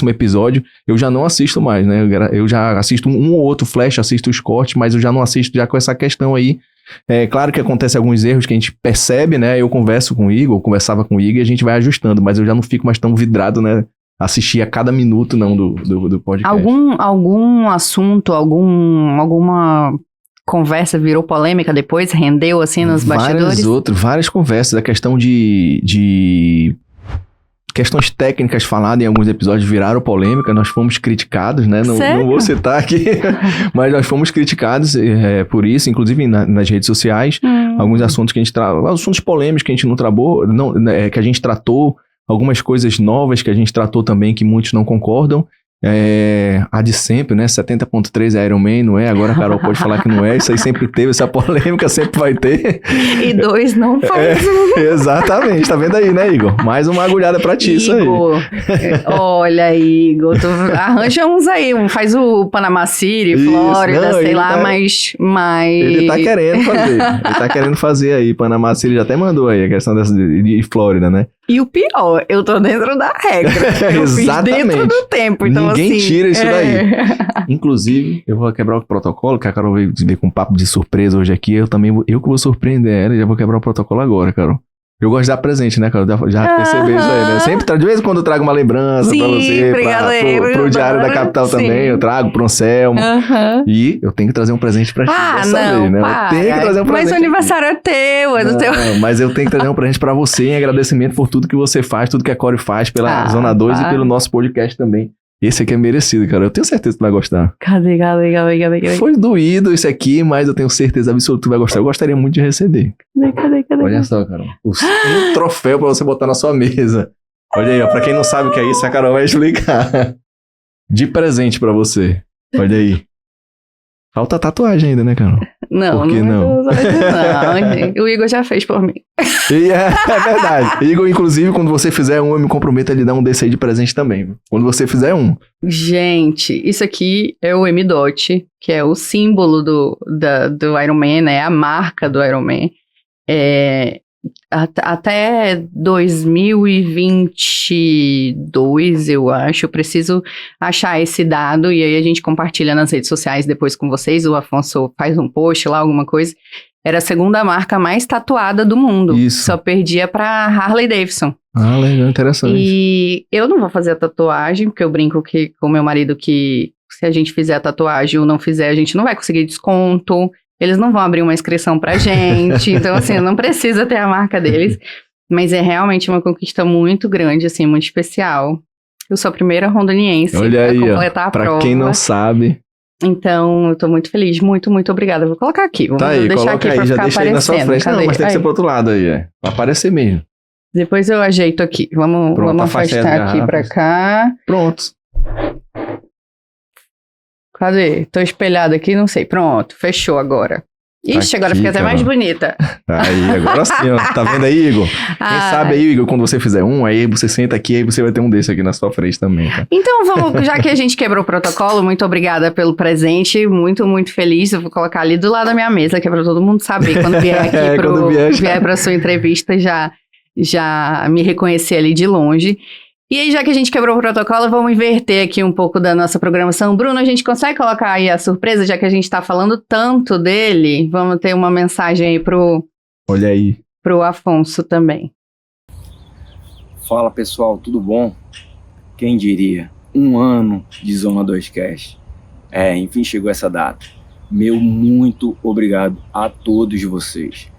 episódio, eu já não assisto mais, né? Eu já assisto um ou outro flash, assisto os cortes, mas eu já não assisto já com essa questão aí. É claro que acontece alguns erros que a gente percebe, né? Eu conversava com o Igor e a gente vai ajustando, mas eu já não fico mais tão vidrado, né? Assistir a cada minuto, não, do podcast. Algum assunto, alguma conversa virou polêmica depois, rendeu assim nos bastidores? Várias conversas, a questão de questões técnicas faladas em alguns episódios viraram polêmica, nós fomos criticados, né? Não vou citar aqui, mas nós fomos criticados por isso, inclusive nas redes sociais, alguns assuntos que a gente assuntos polêmicos que a gente não tratou, que a gente tratou, algumas coisas novas que a gente tratou também que muitos não concordam. A de sempre, né? 70.3 é Iron Man, não é? Agora a Carol pode falar que não é. Isso aí sempre teve, essa polêmica sempre vai ter. E 2 não faz. Exatamente, tá vendo aí, né, Igor? Mais uma agulhada pra ti, isso aí. Igor, olha, Igor, tu arranja uns aí, faz o Panama City, Flórida, sei lá, mas... Ele tá querendo fazer aí, Panama City já até mandou aí a questão de Flórida, né? E o pior, eu tô dentro da regra. Eu Exatamente. fiz dentro do tempo, então ninguém assim... tira isso daí. Inclusive, eu vou quebrar o protocolo, que a Carol veio com um papo de surpresa hoje aqui, eu que vou surpreender ela e já vou quebrar o protocolo agora, Carol. Eu gosto de dar presente, né, Carol? Já percebi isso aí, né? Sempre, de vez em quando eu trago uma lembrança pra você, pro Diário da Capital também, eu trago pro Anselmo. E eu tenho que trazer um presente pra ti dessa vez, né? Eu tenho que trazer um presente. Mas o aniversário é teu, é do teu. Mas eu tenho que trazer um presente pra você em agradecimento por tudo que você faz, tudo que a Core faz pela Zona 2 e pelo nosso podcast também. Esse aqui é merecido, cara. Eu tenho certeza que tu vai gostar. Cadê? Foi doído esse aqui, mas eu tenho certeza absoluta que tu vai gostar. Eu gostaria muito de receber. Cadê? Olha só, Carol. Um troféu pra você botar na sua mesa. Olha aí, ó. Pra quem não sabe o que é isso, a Carol vai explicar. De presente pra você. Olha aí. Falta tatuagem ainda, né, Carol? Não, por que não? Não, o Igor já fez por mim. E é verdade. Igor, inclusive, quando você fizer um, eu me comprometo a lhe dar um desse aí de presente também. Quando você fizer um. Gente, isso aqui é o M-Dot, que é o símbolo do Iron Man, né? A marca do Iron Man. Até 2022, eu acho, eu preciso achar esse dado e aí a gente compartilha nas redes sociais depois com vocês. O Afonso faz um post lá, alguma coisa. Era a segunda marca mais tatuada do mundo. Isso. Só perdia pra Harley Davidson. Ah, legal, interessante. E eu não vou fazer a tatuagem, porque eu brinco com meu marido que se a gente fizer a tatuagem ou não fizer, a gente não vai conseguir desconto. Eles não vão abrir uma inscrição pra gente. Então, assim, não precisa ter a marca deles. Mas é realmente uma conquista muito grande, assim, muito especial. Eu sou a primeira rondoniense a completar a prova. Pra quem não sabe... Então, eu tô muito feliz. Muito, muito obrigada. Eu vou colocar aqui. Vou deixar aqui pra ficar aparecendo. Aí na sua frente. Não, mas tem que ser pro outro lado aí, Pra aparecer mesmo. Depois eu ajeito aqui. Vamos afastar aqui pra cá. Pronto. Cadê? Tô espelhada aqui, não sei. Pronto, fechou agora. Ixi, agora fica até mais bonita. Aí, agora sim, ó. Tá vendo aí, Igor? Quem sabe aí, Igor, quando você fizer um, aí você senta aqui, aí você vai ter um desse aqui na sua frente também, tá? Então, já que a gente quebrou o protocolo, muito obrigada pelo presente, muito, muito feliz. Eu vou colocar ali do lado da minha mesa, que é pra todo mundo saber, quando vier aqui vier pra sua entrevista, já me reconhecer ali de longe. E aí, já que a gente quebrou o protocolo, vamos inverter aqui um pouco da nossa programação. Bruno, a gente consegue colocar aí a surpresa, já que a gente tá falando tanto dele? Vamos ter uma mensagem aí Olha aí. Pro Afonso também. Fala, pessoal, tudo bom? Quem diria? 1 ano de Zona 2 Cast. Enfim, chegou essa data. Meu muito obrigado a todos vocês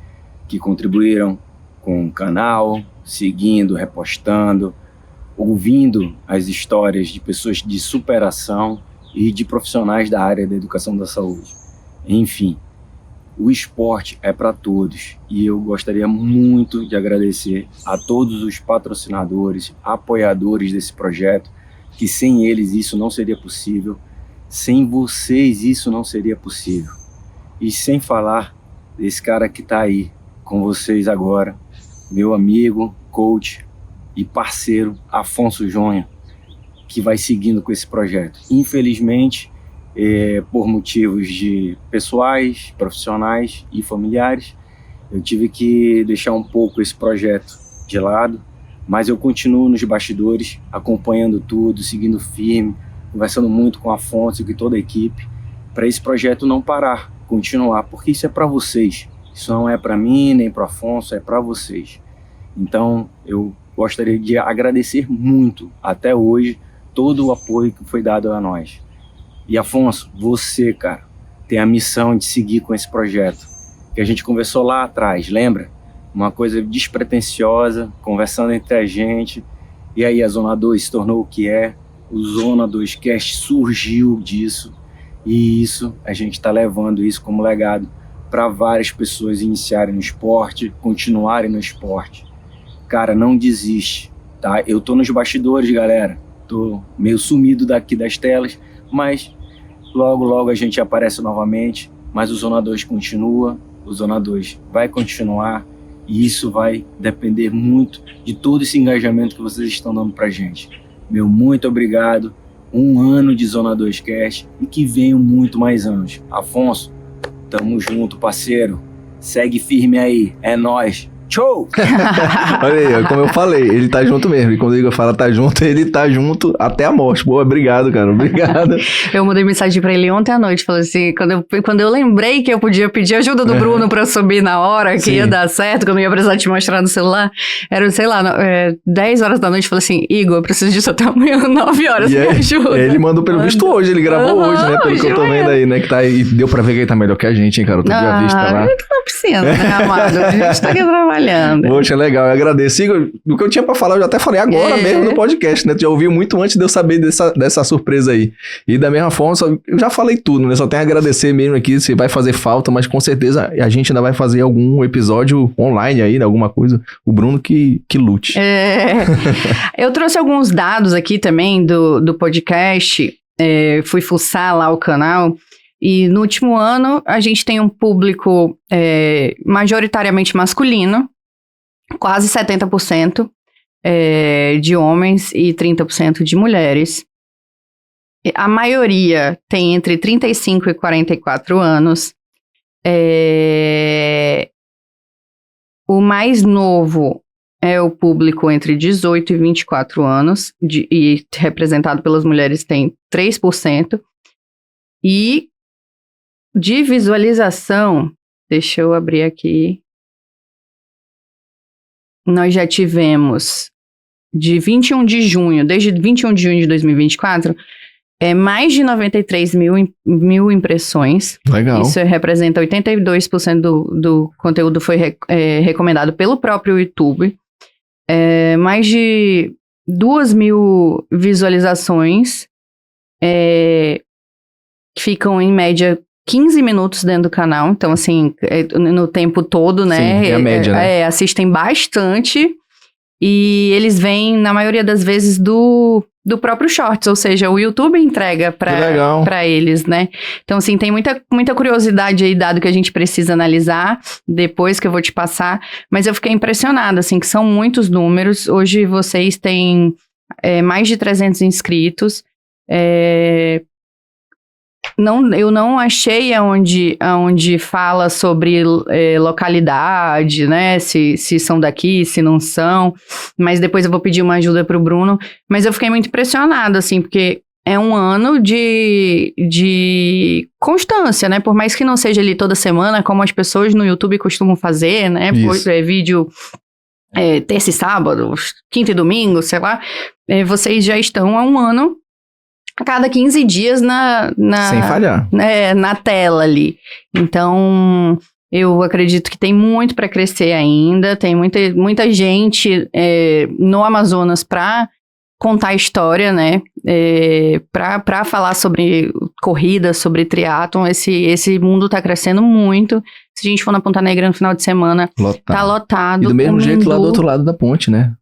que contribuíram com o canal, seguindo, repostando, ouvindo as histórias de pessoas de superação e de profissionais da área da educação da saúde. Enfim, o esporte é para todos e eu gostaria muito de agradecer a todos os patrocinadores, apoiadores desse projeto, que sem eles isso não seria possível, sem vocês isso não seria possível. E sem falar desse cara que está aí com vocês agora, meu amigo, coach e parceiro Afonso Jonha, que vai seguindo com esse projeto. Infelizmente, por motivos de pessoais, profissionais e familiares, eu tive que deixar um pouco esse projeto de lado, mas eu continuo nos bastidores, acompanhando tudo, seguindo firme, conversando muito com o Afonso e com toda a equipe, para esse projeto não parar, continuar, porque isso é para vocês. Isso não é para mim, nem para o Afonso, é para vocês. Então, eu gostaria de agradecer muito, até hoje, todo o apoio que foi dado a nós. E Afonso, você, cara, tem a missão de seguir com esse projeto, que a gente conversou lá atrás, lembra? Uma coisa despretensiosa, conversando entre a gente, e aí a Zona 2 se tornou o que é, o Zona 2 Cast surgiu disso, e isso, a gente está levando isso como legado para várias pessoas iniciarem no esporte, continuarem no esporte. Cara, não desiste, tá? Eu tô nos bastidores, galera, tô meio sumido daqui das telas, mas logo, logo a gente aparece novamente, mas o Zona 2 continua, o Zona 2 vai continuar, e isso vai depender muito de todo esse engajamento que vocês estão dando pra gente. Meu muito obrigado, 1 ano de Zona 2 Cast, e que venham muito mais anos. Afonso, tamo junto, parceiro. Segue firme aí, é nóis. Show! Olha aí, como eu falei, ele tá junto mesmo. E quando o Igor fala tá junto, ele tá junto até a morte. Boa, obrigado, cara. Obrigado. Eu mandei mensagem pra ele ontem à noite, falei assim, quando eu lembrei que eu podia pedir ajuda do Bruno pra eu subir na hora, que ia dar certo, que eu não ia precisar te mostrar no celular, era, sei lá, 10 horas da noite, eu falei assim, Igor, eu preciso disso até amanhã, 9 horas, me ajuda. Ele mandou pelo visto hoje, ele gravou hoje, né? Pelo que eu tô vendo aí, né? Que tá aí, deu pra ver que ele tá melhor que a gente, hein, cara? Eu tô a vista lá. Ele tá na piscina, né, amado? A gente tá aqui trabalhando. Poxa, legal, eu agradeço. Igor, o que eu tinha pra falar, eu já até falei agora mesmo no podcast, né? Tu já ouviu muito antes de eu saber dessa surpresa aí. E da mesma forma, eu já falei tudo, né? Só tenho a agradecer mesmo aqui, se vai fazer falta, mas com certeza a gente ainda vai fazer algum episódio online aí, né? Alguma coisa. O Bruno que lute. Eu trouxe alguns dados aqui também do podcast, fui fuçar lá o canal. E no último ano, a gente tem um público majoritariamente masculino, quase 70% de homens e 30% de mulheres. A maioria tem entre 35 e 44 anos. O mais novo é o público entre 18 e 24 anos, e representado pelas mulheres tem 3%. E de visualização, deixa eu abrir aqui, nós já tivemos de 21 de junho, desde 21 de junho de 2024, mais de 93 mil impressões. Legal. Isso representa 82% do conteúdo foi recomendado pelo próprio YouTube. Mais de 2.000 visualizações ficam em média 15 minutos dentro do canal, então assim, no tempo todo, né? Sim, é a média, né? Assistem bastante e eles vêm, na maioria das vezes, do próprio Shorts, ou seja, o YouTube entrega para eles, né? Então assim, tem muita curiosidade aí, dado que a gente precisa analisar, depois que eu vou te passar, mas eu fiquei impressionada, assim, que são muitos números. Hoje vocês têm mais de 300 inscritos, eu não achei aonde fala sobre localidade, né? Se são daqui, se não são. Mas depois eu vou pedir uma ajuda pro Bruno. Mas eu fiquei muito impressionada, assim, porque é um ano de constância, né? Por mais que não seja ali toda semana, como as pessoas no YouTube costumam fazer, né? Vídeo terça e sábado, quinta e domingo, sei lá. Vocês já estão há um ano a cada 15 dias sem falhar. Na tela ali. Então, eu acredito que tem muito para crescer ainda, tem muita gente no Amazonas para contar a história, né? Para falar sobre corrida, sobre triatlon. Esse mundo tá crescendo muito. Se a gente for na Ponta Negra no final de semana, tá lotado. E do mesmo jeito lá do outro lado da ponte, né?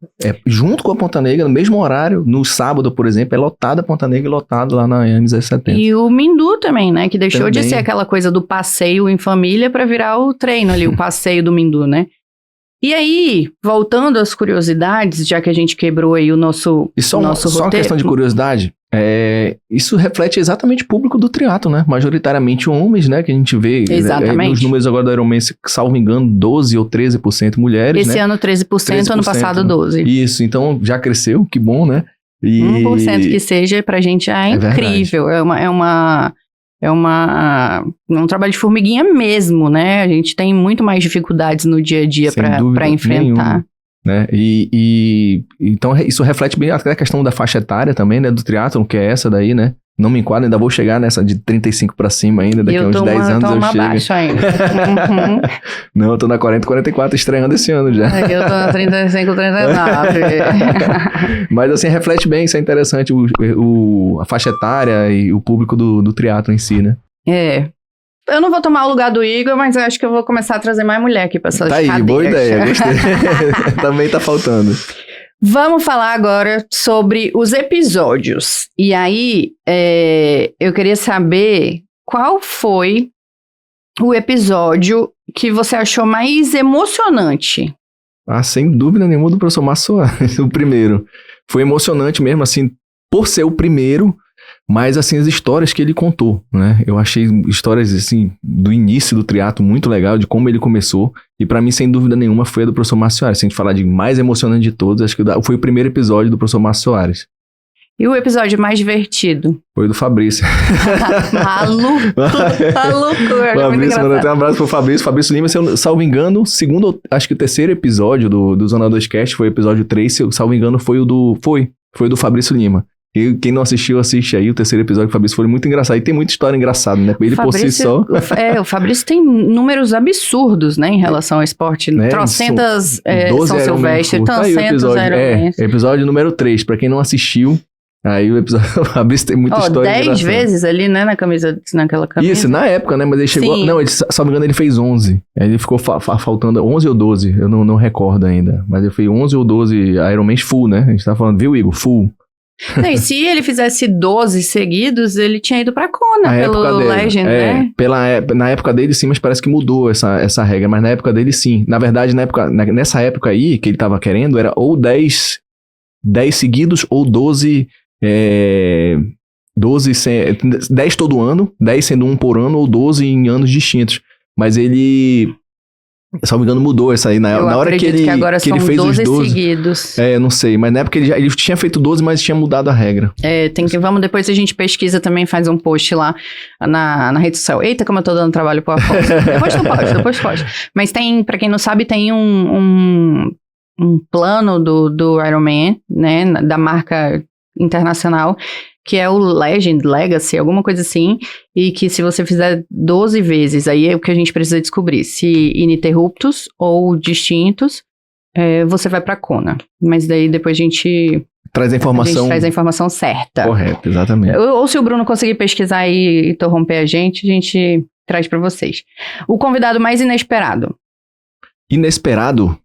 Junto com a Ponta Negra, no mesmo horário, no sábado, por exemplo, é lotada a Ponta Negra e lotado lá na MZ70. E o Mindu também, né? Que deixou de ser aquela coisa do passeio em família para virar o treino ali, o passeio do Mindu, né? E aí, voltando às curiosidades, já que a gente quebrou aí o nosso roteiro. Só uma questão de curiosidade, isso reflete exatamente o público do triatlo, né? Majoritariamente homens, né? Que a gente vê. Exatamente. Os números agora do Ironman, salvo engano, 12 ou 13% mulheres, Esse ano 13%, ano passado 12%. Isso, então já cresceu, que bom, né? 1% que seja, pra gente é incrível. É um trabalho de formiguinha mesmo, né? A gente tem muito mais dificuldades no dia a dia para enfrentar. Né? Então isso reflete bem a questão da faixa etária também, né? Do triatlon, que é essa daí, né? não me enquadro, ainda vou chegar nessa de 35 pra cima ainda, daqui a uns 10 anos eu chego. Baixo ainda. Uhum. Não, eu tô na 40, 44 estreando esse ano já. Eu tô na 35, 39. Mas assim, reflete bem, isso é interessante, a faixa etária e o público do triatlo em si, né? Eu não vou tomar o lugar do Igor, mas eu acho que eu vou começar a trazer mais mulher aqui pra essas cadeiras. Tá aí, boa ideia, gostei. Também tá faltando. Vamos falar agora sobre os episódios. E aí, eu queria saber qual foi o episódio que você achou mais emocionante. Ah, sem dúvida nenhuma do professor Márcio Soares, o primeiro. Foi emocionante mesmo, assim, por ser o primeiro, mas assim, as histórias que ele contou, né? Eu achei histórias, assim, do início do triatlo muito legal, de como ele começou. E pra mim, sem dúvida nenhuma, foi a do professor Márcio Soares. Se a gente falar de mais emocionante de todos, acho que foi o primeiro episódio do professor Márcio Soares. E o episódio mais divertido? Foi o do Fabrício. A loucura. Fabrício, mandou até um abraço pro Fabrício. Fabrício Lima, se eu salvo engano, segundo, acho que o terceiro episódio do Zona 2 Cast, foi o episódio 3, se eu salvo engano, foi o do Fabrício Lima. E quem não assistiu, assiste aí o terceiro episódio do Fabrício, foi muito engraçado. E tem muita história engraçada, né? Ele por si só. O Fabrício tem números absurdos, né, em relação ao esporte. Trocentas São Silvestre, trocentas Ironman. Episódio número 3, pra quem não assistiu. Aí o episódio do Fabrício tem muita história 10 vezes ali, né, naquela camisa. Isso, na época, né, mas ele chegou... Sim. Não, se não me engano, ele fez 11. Aí ele ficou faltando 11 ou 12, eu não recordo ainda. Mas ele fez 11 ou 12 Ironmans full, né? A gente tá falando, viu, Igor? Full. Não, e se ele fizesse 12 seguidos, ele tinha ido pra Kona, pelo Legend, né? Na época dele, sim, mas parece que mudou essa regra. Mas na época dele, sim. Na verdade, nessa época aí, que ele tava querendo, era ou 10 seguidos ou 12... 10 todo ano, 10 sendo um por ano ou 12 em anos distintos. Mas ele, se não me engano, mudou essa aí. Na hora que ele, agora que ele fez 12 os 12 seguidos. Não sei, mas na época ele tinha feito 12, mas tinha mudado a regra. Vamos, depois a gente pesquisa também, faz um post lá na rede social. Eita, como eu tô dando trabalho pro Afonso. depois pode. Mas tem, pra quem não sabe, tem um plano do Ironman, né, da marca internacional, que é o Legacy, alguma coisa assim, e que se você fizer 12 vezes, aí é o que a gente precisa descobrir, se ininterruptos ou distintos, você vai pra Kona. Mas daí depois a gente traz a informação certa. Correto, exatamente. Ou se o Bruno conseguir pesquisar e interromper a gente traz pra vocês. O convidado mais inesperado? Inesperado?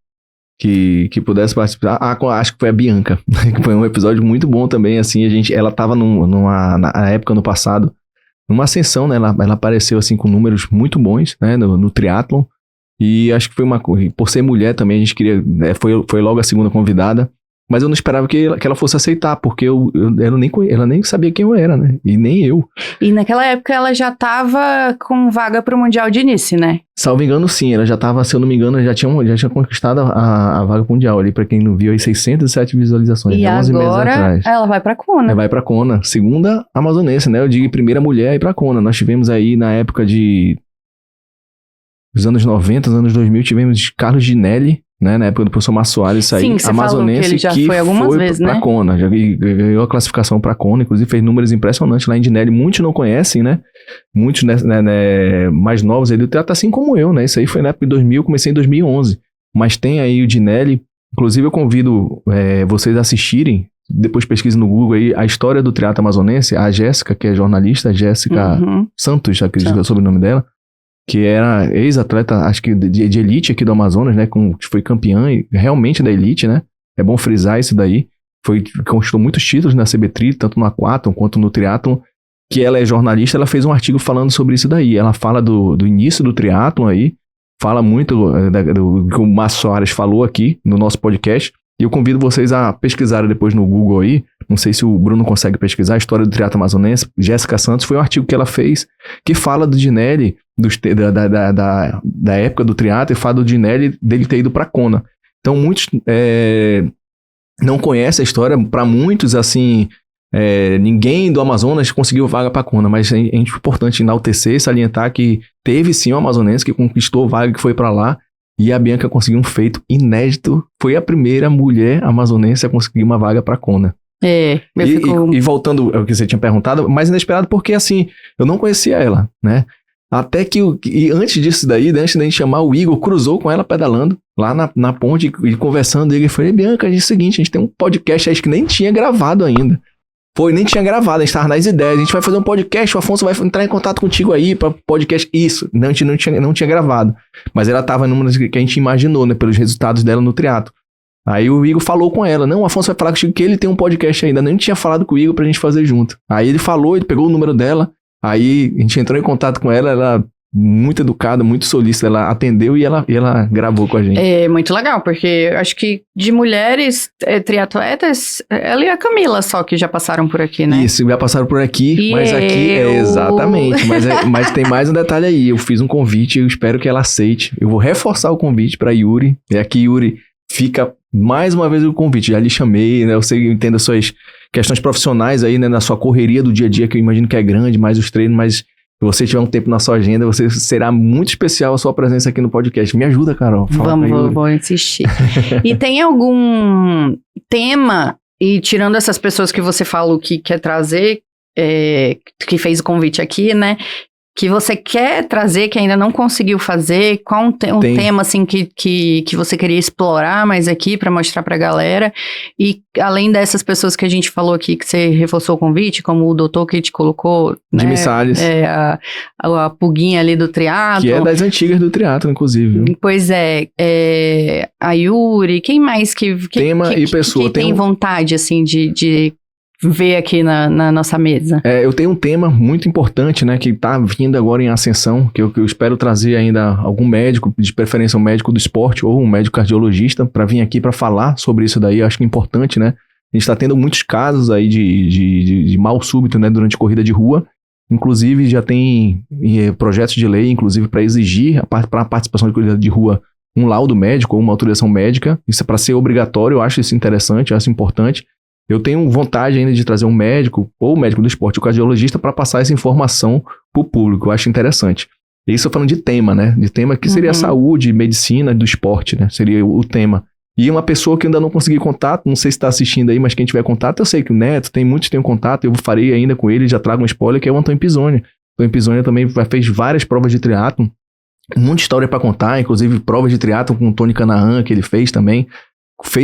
Que pudesse participar. Acho que foi a Bianca, que foi um episódio muito bom também, assim, ela tava na época, no passado, numa ascensão, né, ela apareceu, assim, com números muito bons, né, no triatlon, e acho que foi por ser mulher também, a gente queria, foi logo a segunda convidada, mas eu não esperava que ela fosse aceitar, porque ela nem sabia quem eu era, né, e nem eu. E naquela época ela já tava com vaga pro Mundial de Início, né? Salvo engano, sim, ela já tava, se eu não me engano, já tinha conquistado a vaga mundial ali, pra quem não viu, aí 607 visualizações, e 11 meses atrás. agora ela vai pra Kona. Ela vai pra Kona, segunda amazonense, né, eu digo primeira mulher a ir pra Kona. Nós tivemos aí, na época dos anos 90, nos anos 2000, tivemos Carlos Ginelli, né, na época do professor Márcio Soares, aí, amazonense, que ele já foi algumas vezes, pra né? Kona, já ganhou a classificação pra Kona, inclusive fez números impressionantes lá em Ginelli, muitos não conhecem, né, muitos mais novos, ele trata assim como eu, né, isso aí foi na época de 2000, comecei em 2011, mas tem aí o Ginelli, inclusive eu convido vocês a assistirem, depois pesquise no Google aí, a história do triatlo amazonense, a Jéssica, que é jornalista, a Jéssica Santos, acredito que é o sobrenome dela, que era ex-atleta, acho que de elite aqui do Amazonas, né, foi campeã realmente da elite, né, é bom frisar isso daí, conquistou muitos títulos na CB3, tanto no aquatlon quanto no triatlon, que ela é jornalista, ela fez um artigo falando sobre isso daí, ela fala do início do triatlon aí, fala muito do que o Márcio Soares falou aqui no nosso podcast, e eu convido vocês a pesquisarem depois no Google aí, não sei se o Bruno consegue pesquisar, a história do triatlo amazonense, Jéssica Santos, foi um artigo que ela fez, que fala do Ginelli, da época do triatlo, e fala do Ginelli dele ter ido pra Kona. Então muitos não conhecem a história, para muitos, assim, ninguém do Amazonas conseguiu vaga pra Kona, mas é importante enaltecer e salientar que teve sim um amazonense que conquistou vaga, que foi pra lá, e a Bianca conseguiu um feito inédito, foi a primeira mulher amazonense a conseguir uma vaga pra Kona. Eu fico... E voltando ao que você tinha perguntado, mais inesperado porque, assim, eu não conhecia ela, né? Até que, e antes disso daí, antes da gente chamar, o Igor cruzou com ela pedalando lá na ponte e conversando. E eu falei, Bianca, é o seguinte, a gente tem um podcast, acho que nem tinha gravado ainda. Nem tinha gravado, a gente tava nas ideias. A gente vai fazer um podcast, o Afonso vai entrar em contato contigo aí pra podcast. Isso, a gente não tinha gravado. Mas ela tava numa que a gente imaginou, né, pelos resultados dela no triatlo. Aí o Igor falou com ela, não, o Afonso vai falar contigo que ele tem um podcast ainda. Nem tinha falado com o Igor pra gente fazer junto. Aí ele falou, ele pegou o número dela. Aí a gente entrou em contato com ela, ela muito educada, muito solícita, ela atendeu e ela gravou com a gente. É muito legal, porque eu acho que de mulheres triatletas, ela e a Camila só que já passaram por aqui, né? Isso, já passaram por aqui, mas aqui exatamente, mas tem mais um detalhe aí, eu fiz um convite, eu espero que ela aceite, eu vou reforçar o convite pra Yuri, e aqui Yuri fica mais uma vez o convite, já lhe chamei, né, eu entendo as suas questões profissionais aí, né, na sua correria do dia a dia, que eu imagino que é grande, mais os treinos, mas se você tiver um tempo na sua agenda, você será muito especial a sua presença aqui no podcast. Me ajuda, Carol. Vou insistir. E tem algum tema, e tirando essas pessoas que você falou que quer trazer, que fez o convite aqui, né, que você quer trazer, que ainda não conseguiu fazer? Qual um tema, assim, que você queria explorar mais aqui para mostrar pra galera? E além dessas pessoas que a gente falou aqui, que você reforçou o convite, como o doutor que te colocou, Jimmy Salles. A pulguinha ali do triatlo. Que é das antigas do triatlo, inclusive. Viu? Pois a Yuri, quem mais tema e pessoa. Que tem vontade, assim, de ver aqui na nossa mesa. Eu tenho um tema muito importante, né, que tá vindo agora em ascensão, que eu espero trazer ainda algum médico, de preferência um médico do esporte ou um médico cardiologista, para vir aqui para falar sobre isso daí. Eu acho que é importante, né? A gente tá tendo muitos casos aí de mal súbito, né, durante corrida de rua. Inclusive, já tem projetos de lei, inclusive, para exigir, para a participação de corrida de rua, um laudo médico ou uma autorização médica. Isso é para ser obrigatório, eu acho isso interessante, eu acho importante. Eu tenho vontade ainda de trazer um médico, ou médico do esporte, ou cardiologista, para passar essa informação para o público. Eu acho interessante. Isso eu falando de tema, né? De tema que seria saúde, medicina, do esporte, né? Seria o tema. E uma pessoa que ainda não consegui contato, não sei se está assistindo aí, mas quem tiver contato, eu sei que o Neto, muitos têm contato, eu farei ainda com ele, já trago um spoiler, que é o Antônio Pisoni. O Antônio Pisoni também fez várias provas de triatlo, muita história para contar, inclusive provas de triatlo com o Tony Canaan, que ele fez também.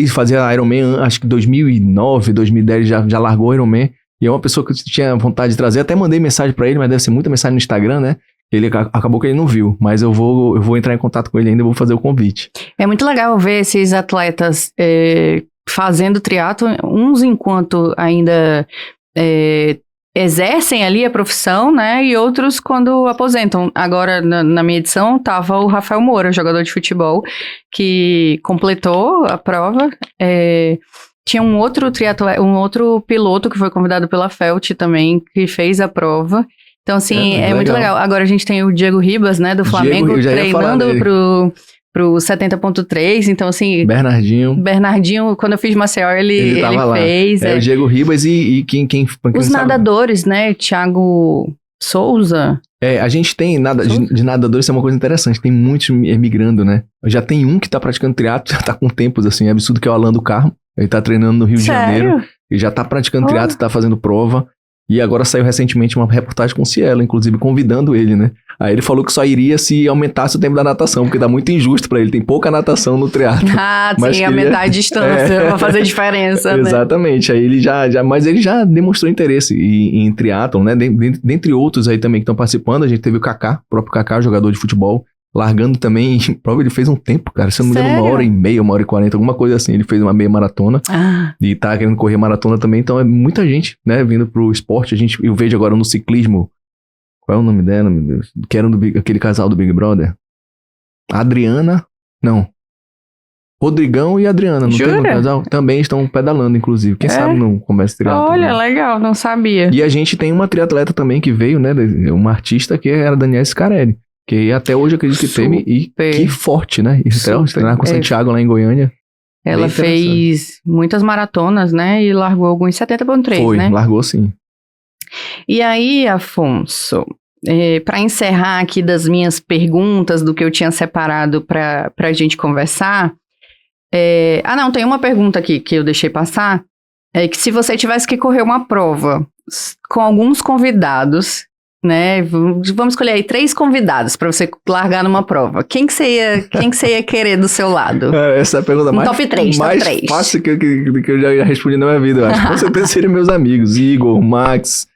Fazia Ironman, acho que 2009, 2010 já largou Ironman, e é uma pessoa que eu tinha vontade de trazer, até mandei mensagem pra ele, mas deve ser muita mensagem no Instagram, né? Ele acabou que ele não viu, mas eu vou entrar em contato com ele ainda e vou fazer o convite. É muito legal ver esses atletas fazendo triatlo, uns enquanto ainda exercem ali a profissão, né, e outros quando aposentam. Agora, na minha edição, tava o Rafael Moura, jogador de futebol, que completou a prova. Tinha um outro piloto que foi convidado pela Felt também, que fez a prova. Então, assim, é muito legal. Agora a gente tem o Diego Ribas, né, do Flamengo, treinando pro 70.3, então assim... Bernardinho, quando eu fiz Maceió, ele fez. O Diego Ribas e quem os nadadores, né, Thiago Souza. A gente tem de nadadores, isso é uma coisa interessante, tem muitos migrando, né? Já tem um que tá praticando triatlo, já tá com tempos, assim, é absurdo, que é o Alan do Carmo. Ele tá treinando no Rio de Janeiro, ele já tá praticando triatlo, tá fazendo prova. E agora saiu recentemente uma reportagem com o Cielo, inclusive convidando ele, né? Aí ele falou que só iria se aumentasse o tempo da natação, porque dá muito injusto pra ele, tem pouca natação no triatlo. Sim, aumentar a distância pra fazer diferença, né? Exatamente, aí ele mas ele já demonstrou interesse em triatlo, né? Dentre outros aí também que estão participando, a gente teve o Kaká, o próprio Kaká, jogador de futebol, largando também, prova ele fez um tempo, cara, se eu não me engano, 1h30, 1h40, alguma coisa assim, ele fez uma meia maratona, e tá querendo correr maratona também, então é muita gente, né, vindo pro esporte. Eu vejo agora no ciclismo, qual é o nome dela, meu Deus, que era aquele casal do Big Brother, Rodrigão e Adriana, não tem um casal? Também estão pedalando, inclusive, quem sabe não começa a triatlo. Olha, legal, não sabia. E a gente tem uma triatleta também que veio, né, uma artista que era a Daniela Scarelli, que até hoje eu acredito que teve, e que forte, né? Treinar com o Santiago lá em Goiânia. Ela fez muitas maratonas, né? E largou alguns 70.3, né? Largou sim. E aí, Afonso, para encerrar aqui das minhas perguntas, do que eu tinha separado pra gente conversar. Tem uma pergunta aqui que eu deixei passar. é que se você tivesse que correr uma prova com alguns convidados, né? Vamos escolher aí 3 convidados para você largar numa prova. Quem que você ia querer do seu lado? Essa é a pergunta mais, top 3, mais top 3. fácil que eu já respondi na minha vida, eu acho. Com certeza seriam meus amigos, Igor, Max,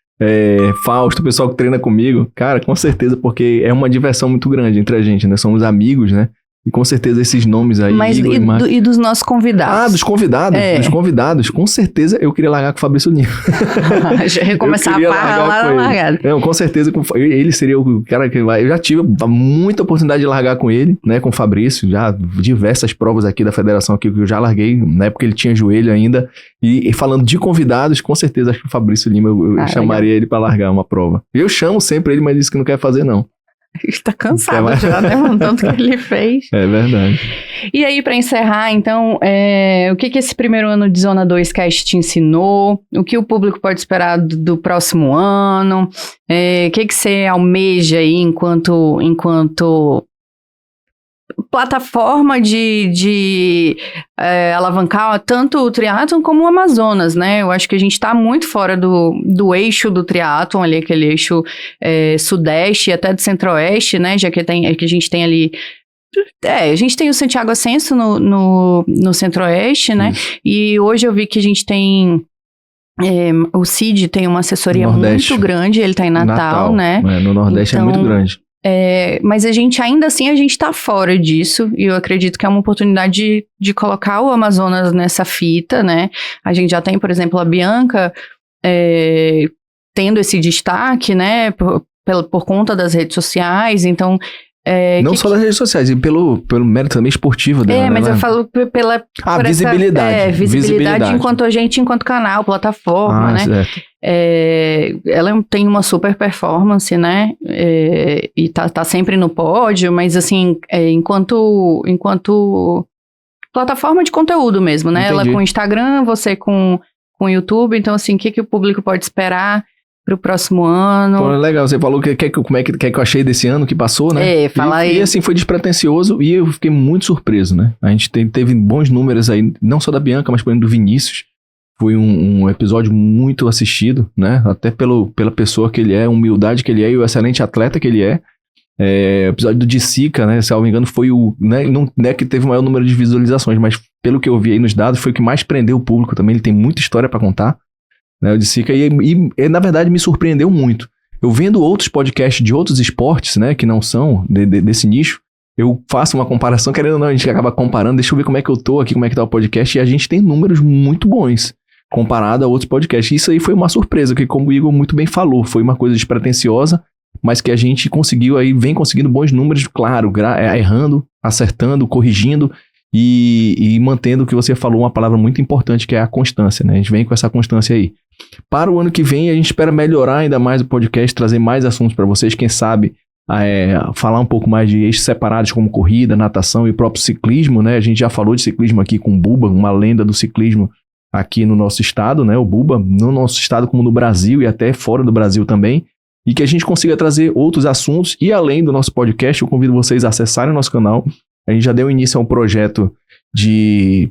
Fausto, o pessoal que treina comigo. Cara, com certeza, porque é uma diversão muito grande entre a gente, né? Somos amigos, né? E com certeza esses nomes aí, Mas Igor e dos nossos convidados? Ah, dos convidados. É. Dos convidados. Com certeza eu queria largar com o Fabrício Lima. Já recomeçar a farra lá na largada. Não, com certeza ele seria o cara que vai... Eu já tive muita oportunidade de largar com ele, né? Com o Fabrício. Já diversas provas aqui da federação aqui que eu já larguei. Na época ele tinha joelho ainda. E falando de convidados, com certeza acho que o Fabrício Lima eu chamaria ele pra largar uma prova. Eu chamo sempre ele, mas disse que não quer fazer não. Está cansado já, né, mano? Tanto que ele fez. É verdade. E aí, para encerrar, então, o que esse primeiro ano de Zona 2 Cast te ensinou? O que o público pode esperar do próximo ano? O que você almeja aí enquanto plataforma de alavancar tanto o triatlon como o Amazonas, né? Eu acho que a gente está muito fora do eixo do triatlon, ali aquele eixo sudeste e até do centro-oeste, né? Já que a gente tem ali... a gente tem o Santiago Ascenso no centro-oeste, né? E hoje eu vi que a gente tem... o Cid tem uma assessoria Nordeste. muito grande, ele está em Natal, né? No Nordeste então, é muito grande. Mas a gente ainda assim, a gente tá fora disso, e eu acredito que é uma oportunidade de colocar o Amazonas nessa fita, né? A gente já tem, por exemplo, a Bianca tendo esse destaque, né? Por conta das redes sociais, então... não só das redes sociais, e pelo mérito também esportivo dela. Mas eu falo pela... visibilidade. Visibilidade enquanto canal, plataforma, né? Certo. Ela tem uma super performance, né? E tá sempre no pódio, mas assim, enquanto plataforma de conteúdo mesmo, né? Entendi. Ela com Instagram, você com YouTube, então assim, o que o público pode esperar pro próximo ano? Pô, legal, você falou como é que eu achei desse ano que passou, né? Fala aí. E assim, foi despretensioso e eu fiquei muito surpreso, né? A gente teve bons números aí, não só da Bianca, mas por exemplo do Vinícius. Foi um episódio muito assistido, né? Até pela pessoa que ele é, a humildade que ele é e o excelente atleta que ele é. O episódio do Dicica, né? Se eu não me engano, foi o... Né? Não é que teve o maior número de visualizações, mas pelo que eu vi aí nos dados, foi o que mais prendeu o público também. Ele tem muita história pra contar, né? O Dicica. E na verdade, me surpreendeu muito. Eu vendo outros podcasts de outros esportes, né? Que não são desse nicho, eu faço uma comparação, querendo ou não, a gente acaba comparando. Deixa eu ver como é que eu tô aqui, como é que tá o podcast. E a gente tem números muito bons comparado a outros podcasts. Isso aí foi uma surpresa, que como o Igor muito bem falou, foi uma coisa despretensiosa, mas que a gente conseguiu aí, vem conseguindo bons números, claro, errando, acertando, corrigindo e mantendo o que você falou, uma palavra muito importante, que é a constância, né? A gente vem com essa constância aí. Para o ano que vem, a gente espera melhorar ainda mais o podcast, trazer mais assuntos para vocês, quem sabe falar um pouco mais de eixos separados como corrida, natação e o próprio ciclismo, né? A gente já falou de ciclismo aqui com o Buba, uma lenda do ciclismo aqui no nosso estado, né, o Buba, no nosso estado como no Brasil e até fora do Brasil também, e que a gente consiga trazer outros assuntos, e além do nosso podcast, eu convido vocês a acessarem o nosso canal. A gente já deu início a um projeto de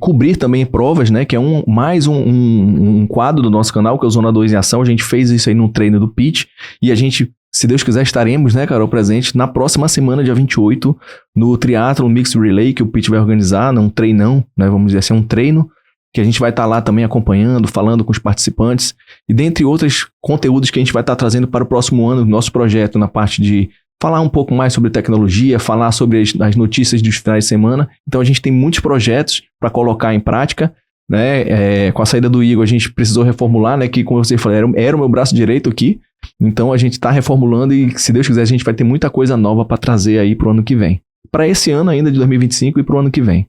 cobrir também provas, né, que é mais um quadro do nosso canal, que é o Zona 2 em Ação. A gente fez isso aí no treino do Pitch, e a gente, se Deus quiser, estaremos, né, Carol, presente na próxima semana, dia 28, no Triathlon Mixed Relay, que o Pitch vai organizar, um treinão, né, vamos dizer assim, um treino, que a gente vai estar lá também acompanhando, falando com os participantes, e dentre outros conteúdos que a gente vai estar trazendo para o próximo ano, nosso projeto na parte de falar um pouco mais sobre tecnologia, falar sobre as notícias dos finais de semana. Então a gente tem muitos projetos para colocar em prática, né? Com a saída do Igor, a gente precisou reformular, né? Que, como você falou, era o meu braço direito aqui. Então a gente está reformulando e, se Deus quiser, a gente vai ter muita coisa nova para trazer aí pro ano que vem. Para esse ano ainda de 2025 e pro ano que vem.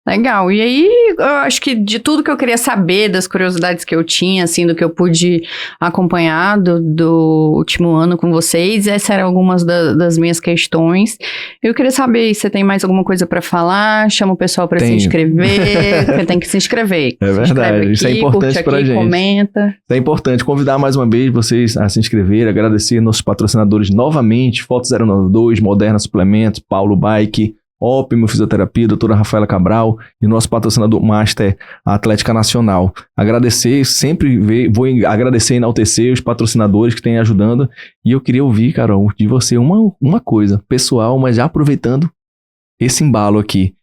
Legal, e aí eu acho que de tudo que eu queria saber, das curiosidades que eu tinha, assim, do que eu pude acompanhar do último ano com vocês, essas eram algumas das minhas questões. Eu queria saber se você tem mais alguma coisa para falar, chama o pessoal para se inscrever, você tem que se inscrever. É verdade, aqui, isso é importante pra gente. Comenta. Isso é importante, convidar mais uma vez vocês a se inscrever, agradecer nossos patrocinadores novamente, Foto 092, Moderna Suplementos, Paulo Bike, Ópimo Fisioterapia, doutora Rafaela Cabral e nosso patrocinador Master, a Atlética Nacional. Agradecer, vou agradecer e enaltecer os patrocinadores que têm ajudando. E eu queria ouvir, Carol, de você uma coisa pessoal, mas já aproveitando esse embalo aqui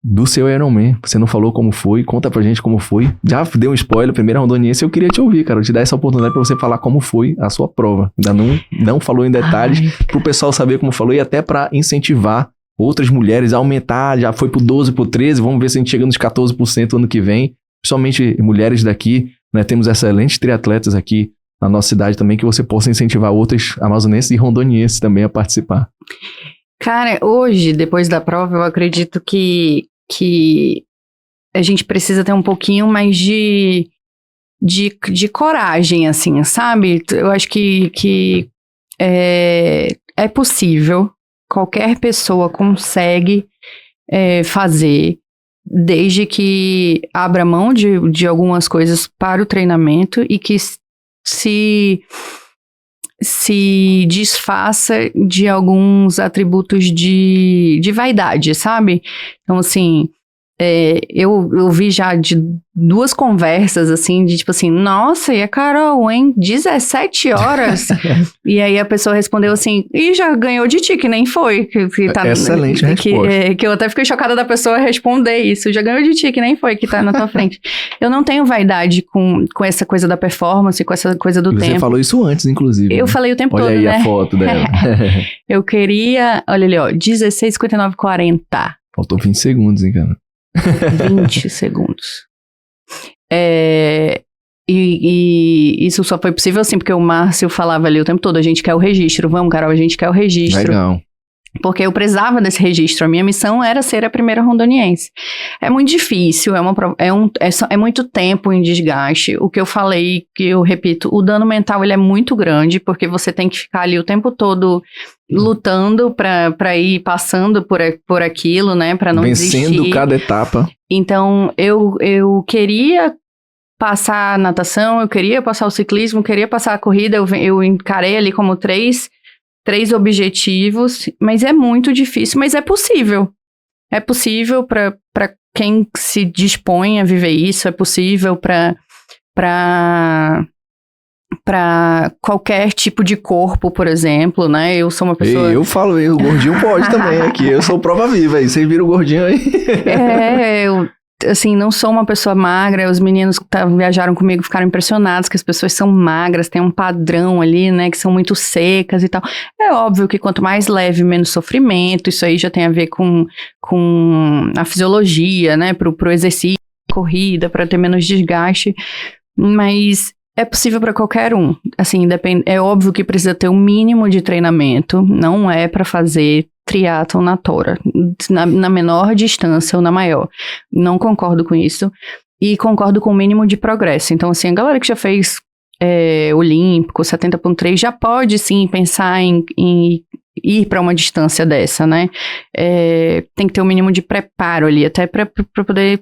do seu Ironman. Você não falou como foi, conta pra gente como foi. Já deu um spoiler, primeira rondoniense, eu queria te ouvir, Carol, te dar essa oportunidade pra você falar como foi a sua prova. Ainda não falou em detalhes, pro pessoal saber como falou e até pra incentivar outras mulheres a aumentar, já foi pro 12, pro 13, vamos ver se a gente chega nos 14% ano que vem, principalmente mulheres daqui, né, temos excelentes triatletas aqui na nossa cidade também, que você possa incentivar outras amazonenses e rondonienses também a participar. Cara, hoje, depois da prova, eu acredito que a gente precisa ter um pouquinho mais de coragem, assim, sabe? Eu acho que é possível. Qualquer pessoa consegue fazer, desde que abra mão de algumas coisas para o treinamento e que se desfaça de alguns atributos de vaidade, sabe? Então, assim, eu vi já de 2 conversas, assim, de tipo assim, nossa, e a Carol, hein? 17 horas? E aí a pessoa respondeu assim, e já ganhou de ti, que nem foi. Que tá, excelente resposta. Que eu até fiquei chocada da pessoa responder isso, já ganhou de ti, que nem foi, que tá na tua frente. Eu não tenho vaidade com essa coisa da performance, com essa coisa do tempo. Você falou isso antes, inclusive. Eu falei o tempo todo, né? Olha aí a foto dela. Eu queria, olha ali, ó, 16, 59, 40. Faltou 20 segundos, hein, cara? 20 segundos. E isso só foi possível assim, porque o Márcio falava ali o tempo todo, a gente quer o registro, vamos, Carol, a gente quer o registro. Legal. Porque eu precisava desse registro, a minha missão era ser a primeira rondoniense. É muito difícil, é muito tempo em desgaste. O que eu falei, que eu repito, o dano mental ele é muito grande, porque você tem que ficar ali o tempo todo lutando pra ir passando por aquilo, né, pra não desistir. Vencendo cada etapa. Então, eu queria passar a natação, eu queria passar o ciclismo, eu queria passar a corrida, eu encarei ali como três objetivos, mas é muito difícil, mas é possível. É possível para quem se dispõe a viver isso, é possível para qualquer tipo de corpo, por exemplo, né? Eu sou uma pessoa... Eu falo, o gordinho pode também aqui, eu sou prova viva aí, vocês viram o gordinho aí? Eu assim, não sou uma pessoa magra, os meninos que viajaram comigo ficaram impressionados que as pessoas são magras, tem um padrão ali, né, que são muito secas e tal. É óbvio que quanto mais leve, menos sofrimento, isso aí já tem a ver com a fisiologia, né, pro exercício, corrida, para ter menos desgaste, mas é possível para qualquer um, assim, é óbvio que precisa ter um mínimo de treinamento, não é para fazer triatlon na tora, na menor distância ou na maior. Não concordo com isso. E concordo com o mínimo de progresso. Então, assim, a galera que já fez Olímpico, 70.3, já pode, sim, pensar em ir para uma distância dessa, né? Tem que ter um mínimo de preparo ali, até para poder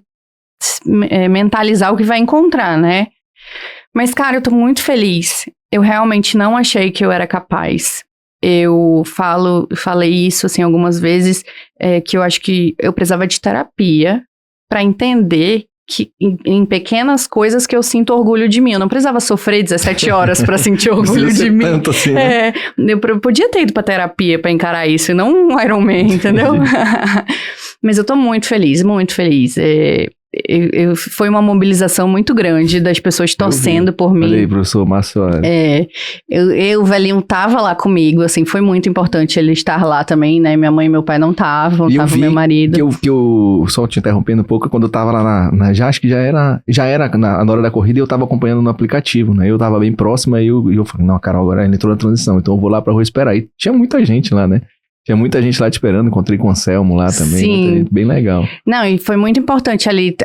mentalizar o que vai encontrar, né? Mas, cara, eu tô muito feliz. Eu realmente não achei que eu era capaz. Eu falei isso, assim, algumas vezes, que eu acho que eu precisava de terapia para entender que em pequenas coisas que eu sinto orgulho de mim. Eu não precisava sofrer 17 horas para sentir orgulho de mim. Tanto assim, né? Eu podia ter ido pra terapia para encarar isso, e não um Ironman, entendeu? Mas eu tô muito feliz, muito feliz. Foi uma mobilização muito grande das pessoas torcendo por mim. Olha aí, professor Márcio. O velhinho tava lá comigo, assim, foi muito importante ele estar lá também, né? Minha mãe e meu pai não estavam, tava meu marido. Só te interrompendo um pouco, quando eu tava lá acho que já era na hora da corrida, eu tava acompanhando no aplicativo, né? Eu tava bem próximo, aí eu falei, não, Carol, agora ele entrou na transição, então eu vou lá pra rua esperar. E tinha muita gente lá, né? Tinha muita gente lá te esperando, encontrei com o Anselmo lá também. Sim. Bem legal. Não, e foi muito importante ali,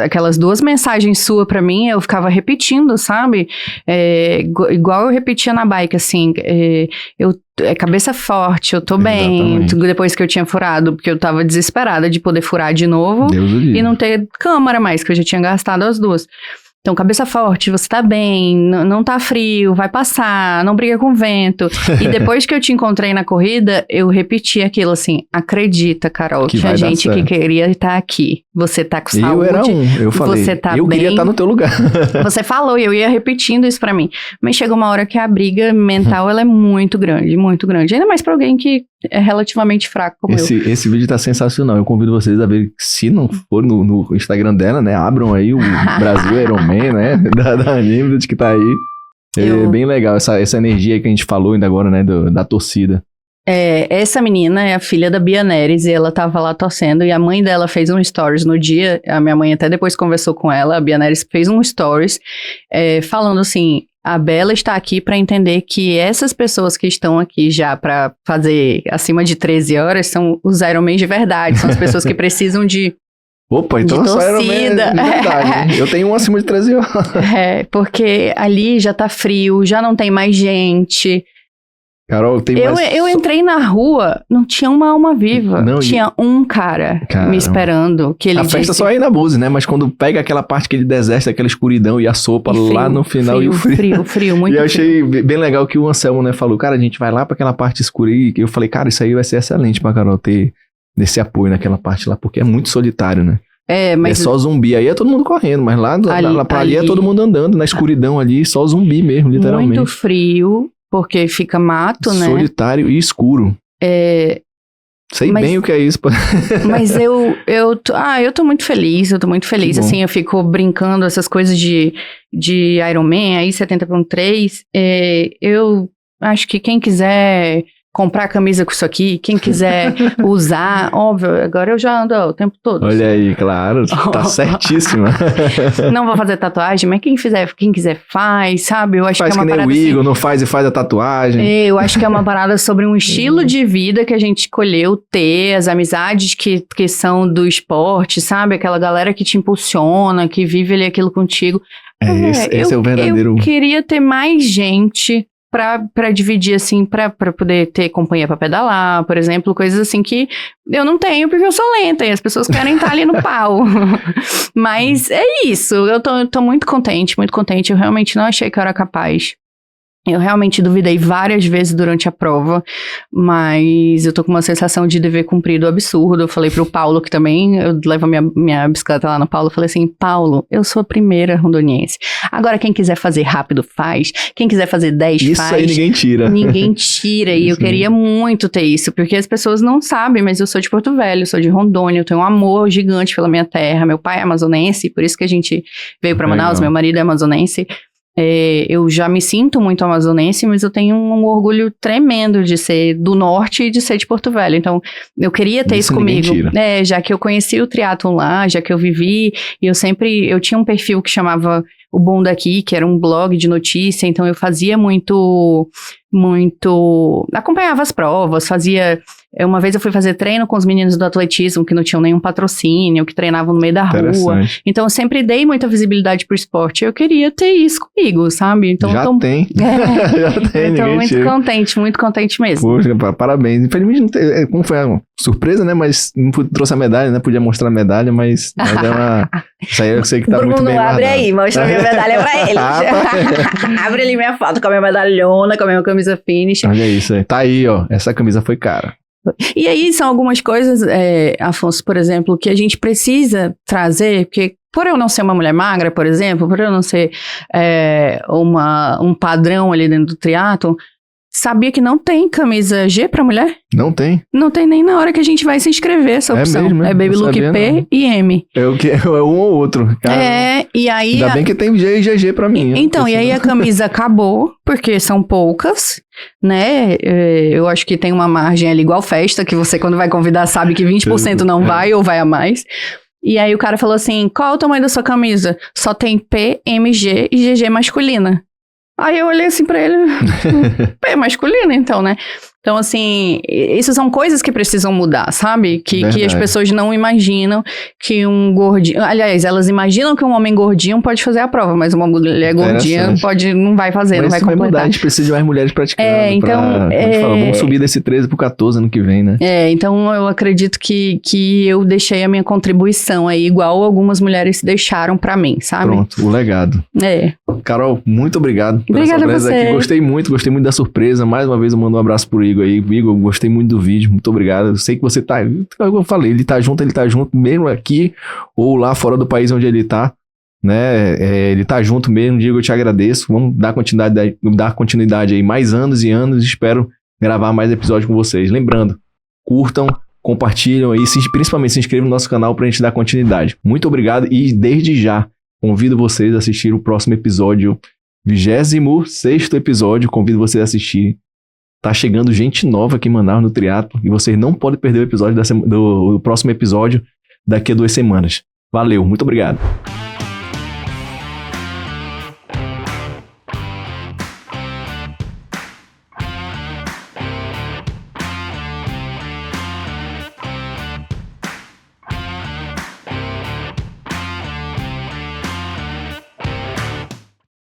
aquelas 2 mensagens suas pra mim, eu ficava repetindo, sabe? Igual eu repetia na bike, assim, cabeça forte, eu tô bem. Depois que eu tinha furado, porque eu tava desesperada de poder furar de novo. Deus o livre. E não ter câmara mais, que eu já tinha gastado as 2. Então, cabeça forte, você tá bem, não tá frio, vai passar, não briga com o vento. E depois que eu te encontrei na corrida, eu repeti aquilo assim, acredita, Carol, Que tinha vai dar gente que certo. queria estar aqui. Você tá com saúde. Eu era eu falei, você tá eu queria bem. estar no teu lugar. Você falou e eu ia repetindo isso pra mim. Mas chega uma hora que a briga mental, ela é muito grande, muito grande. Ainda mais pra alguém que é relativamente fraco como eu. Esse vídeo tá sensacional. Eu convido vocês a ver, se não for no Instagram dela, né? Abram aí o Brasil Ironman, né? Da Unlimited que tá aí. É bem legal essa energia que a gente falou ainda agora, né? Da torcida. Essa menina é a filha da Bia Neres e ela tava lá torcendo e a mãe dela fez um stories no dia, a minha mãe até depois conversou com ela, a Bia Neres fez um stories falando assim, a Bela está aqui para entender que essas pessoas que estão aqui já para fazer acima de 13 horas são os Ironman de verdade, são as pessoas que precisam de Opa, então só era de verdade, hein? Eu tenho um acima de 13 horas. Porque ali já tá frio, já não tem mais gente. Carol, tem eu entrei na rua, não tinha uma alma viva. Não, tinha um cara me esperando. Que ele a festa só é na Búzios, né? Mas quando pega aquela parte que ele deserta, aquela escuridão e a sopa frio, lá no final e o frio. Frio, muito E eu achei frio. bem legal que o Anselmo, né, falou, cara, a gente vai lá pra aquela parte escura e eu falei, cara, isso aí vai ser excelente pra Carol ter esse apoio naquela parte lá, porque é muito solitário, né? Mas... É só zumbi, aí é todo mundo correndo, mas lá pra ali é todo mundo andando na escuridão ali, só zumbi mesmo, literalmente. Muito frio. Porque fica mato, né? Solitário e escuro. Sei bem o que é isso. Mas eu tô muito feliz, assim, eu fico brincando essas coisas de Ironman, aí 70.3, eu acho que quem quiser comprar camisa com isso aqui, quem quiser usar, óbvio, agora eu já ando o tempo todo. Olha aí, claro, tá certíssima. Não vou fazer tatuagem, mas quem quiser faz, sabe? Eu acho faz que é uma que nem parada o Igor, assim, não faz e faz a tatuagem. Eu acho que é uma parada sobre um estilo de vida que a gente escolheu ter, as amizades que são do esporte, sabe? Aquela galera que te impulsiona, que vive ali aquilo contigo. Esse é o verdadeiro... Eu queria ter mais gente pra dividir, assim, pra poder ter companhia pra pedalar, por exemplo, coisas assim que eu não tenho porque eu sou lenta e as pessoas querem estar ali no pau. Mas é isso, eu tô muito contente, eu realmente não achei que eu era capaz. Eu realmente duvidei várias vezes durante a prova, mas eu tô com uma sensação de dever cumprido absurdo. Eu falei pro Paulo, que também, eu levo minha bicicleta lá no Paulo, eu falei assim, Paulo, eu sou a primeira rondoniense. Agora, quem quiser fazer rápido, faz. Quem quiser fazer 10, isso faz. Isso aí ninguém tira. Ninguém tira, e eu queria muito ter isso, porque as pessoas não sabem, mas eu sou de Porto Velho, sou de Rondônia, eu tenho um amor gigante pela minha terra. Meu pai é amazonense, por isso que a gente veio pra Manaus, meu marido é amazonense. Eu já me sinto muito amazonense, mas eu tenho um orgulho tremendo de ser do norte e de ser de Porto Velho. Então, eu queria ter isso comigo. Já que eu conheci o triatlon lá, já que eu vivi, e eu tinha um perfil que chamava O Bom Daqui, que era um blog de notícia, então eu fazia muito, acompanhava as provas, uma vez eu fui fazer treino com os meninos do atletismo que não tinham nenhum patrocínio, que treinavam no meio da rua. Então eu sempre dei muita visibilidade pro esporte. Eu queria ter isso comigo, sabe? Então já tem. Já tem. Eu tô muito contente mesmo. Poxa, parabéns. Infelizmente, não tem, como foi uma surpresa, né? Mas não trouxe a medalha, né? Podia mostrar a medalha, mas é uma... Isso aí eu sei que tá Bruno, muito bem abre guardado. aí, mostra a minha medalha pra eles. Abre ali minha foto com a minha medalhona, com a minha camisa finish. Olha isso aí. Tá aí, ó. Essa camisa foi cara. E aí são algumas coisas, Afonso, por exemplo, que a gente precisa trazer, porque por eu não ser uma mulher magra, por exemplo, por eu não ser um padrão ali dentro do triatlon, sabia que não tem camisa G pra mulher? Não tem? Não tem nem na hora que a gente vai se inscrever essa opção. Mesmo, é Baby Look P não. E M. É um ou outro. Cara, e aí... Ainda bem que tem G e GG pra mim. Então, e aí a camisa acabou, porque são poucas, né? Eu acho que tem uma margem ali igual festa, que você quando vai convidar sabe que 20% não vai ou vai a mais. E aí o cara falou assim, qual é o tamanho da sua camisa? Só tem P, MG e GG masculina. Aí eu olhei assim pra ele, P masculina então, né? Então, assim, isso são coisas que precisam mudar, sabe? Que as Verdade. pessoas não imaginam que um gordinho... Aliás, elas imaginam que um homem gordinho pode fazer a prova, mas uma mulher gordinha não vai fazer, não Mas vai isso vai mudar, a completar. gente precisa de mais mulheres praticando. Então, como a gente fala, vamos subir desse 13 pro 14 ano que vem, né? Então eu acredito que eu deixei a minha contribuição aí, igual algumas mulheres deixaram pra mim, sabe? Pronto, o legado. Carol, muito obrigado pela Obrigada sua a presença você. aqui. Gostei muito da surpresa. Mais uma vez eu mando um abraço pro Igor aí. Igor, gostei muito do vídeo, muito obrigado. Eu sei que você tá, como eu falei, ele tá junto, mesmo aqui ou lá fora do país onde ele tá, né? Ele tá junto mesmo, Diego, eu te agradeço. Vamos dar continuidade aí mais anos e anos. Espero gravar mais episódios com vocês. Lembrando, curtam, compartilham aí, principalmente se inscrevam no nosso canal pra gente dar continuidade. Muito obrigado e desde já convido vocês a assistir o próximo episódio, 26º episódio. Convido vocês a assistir. Tá chegando gente nova aqui em Manaus no triatlo e vocês não podem perder o episódio do próximo episódio daqui a 2 semanas. Valeu, muito obrigado.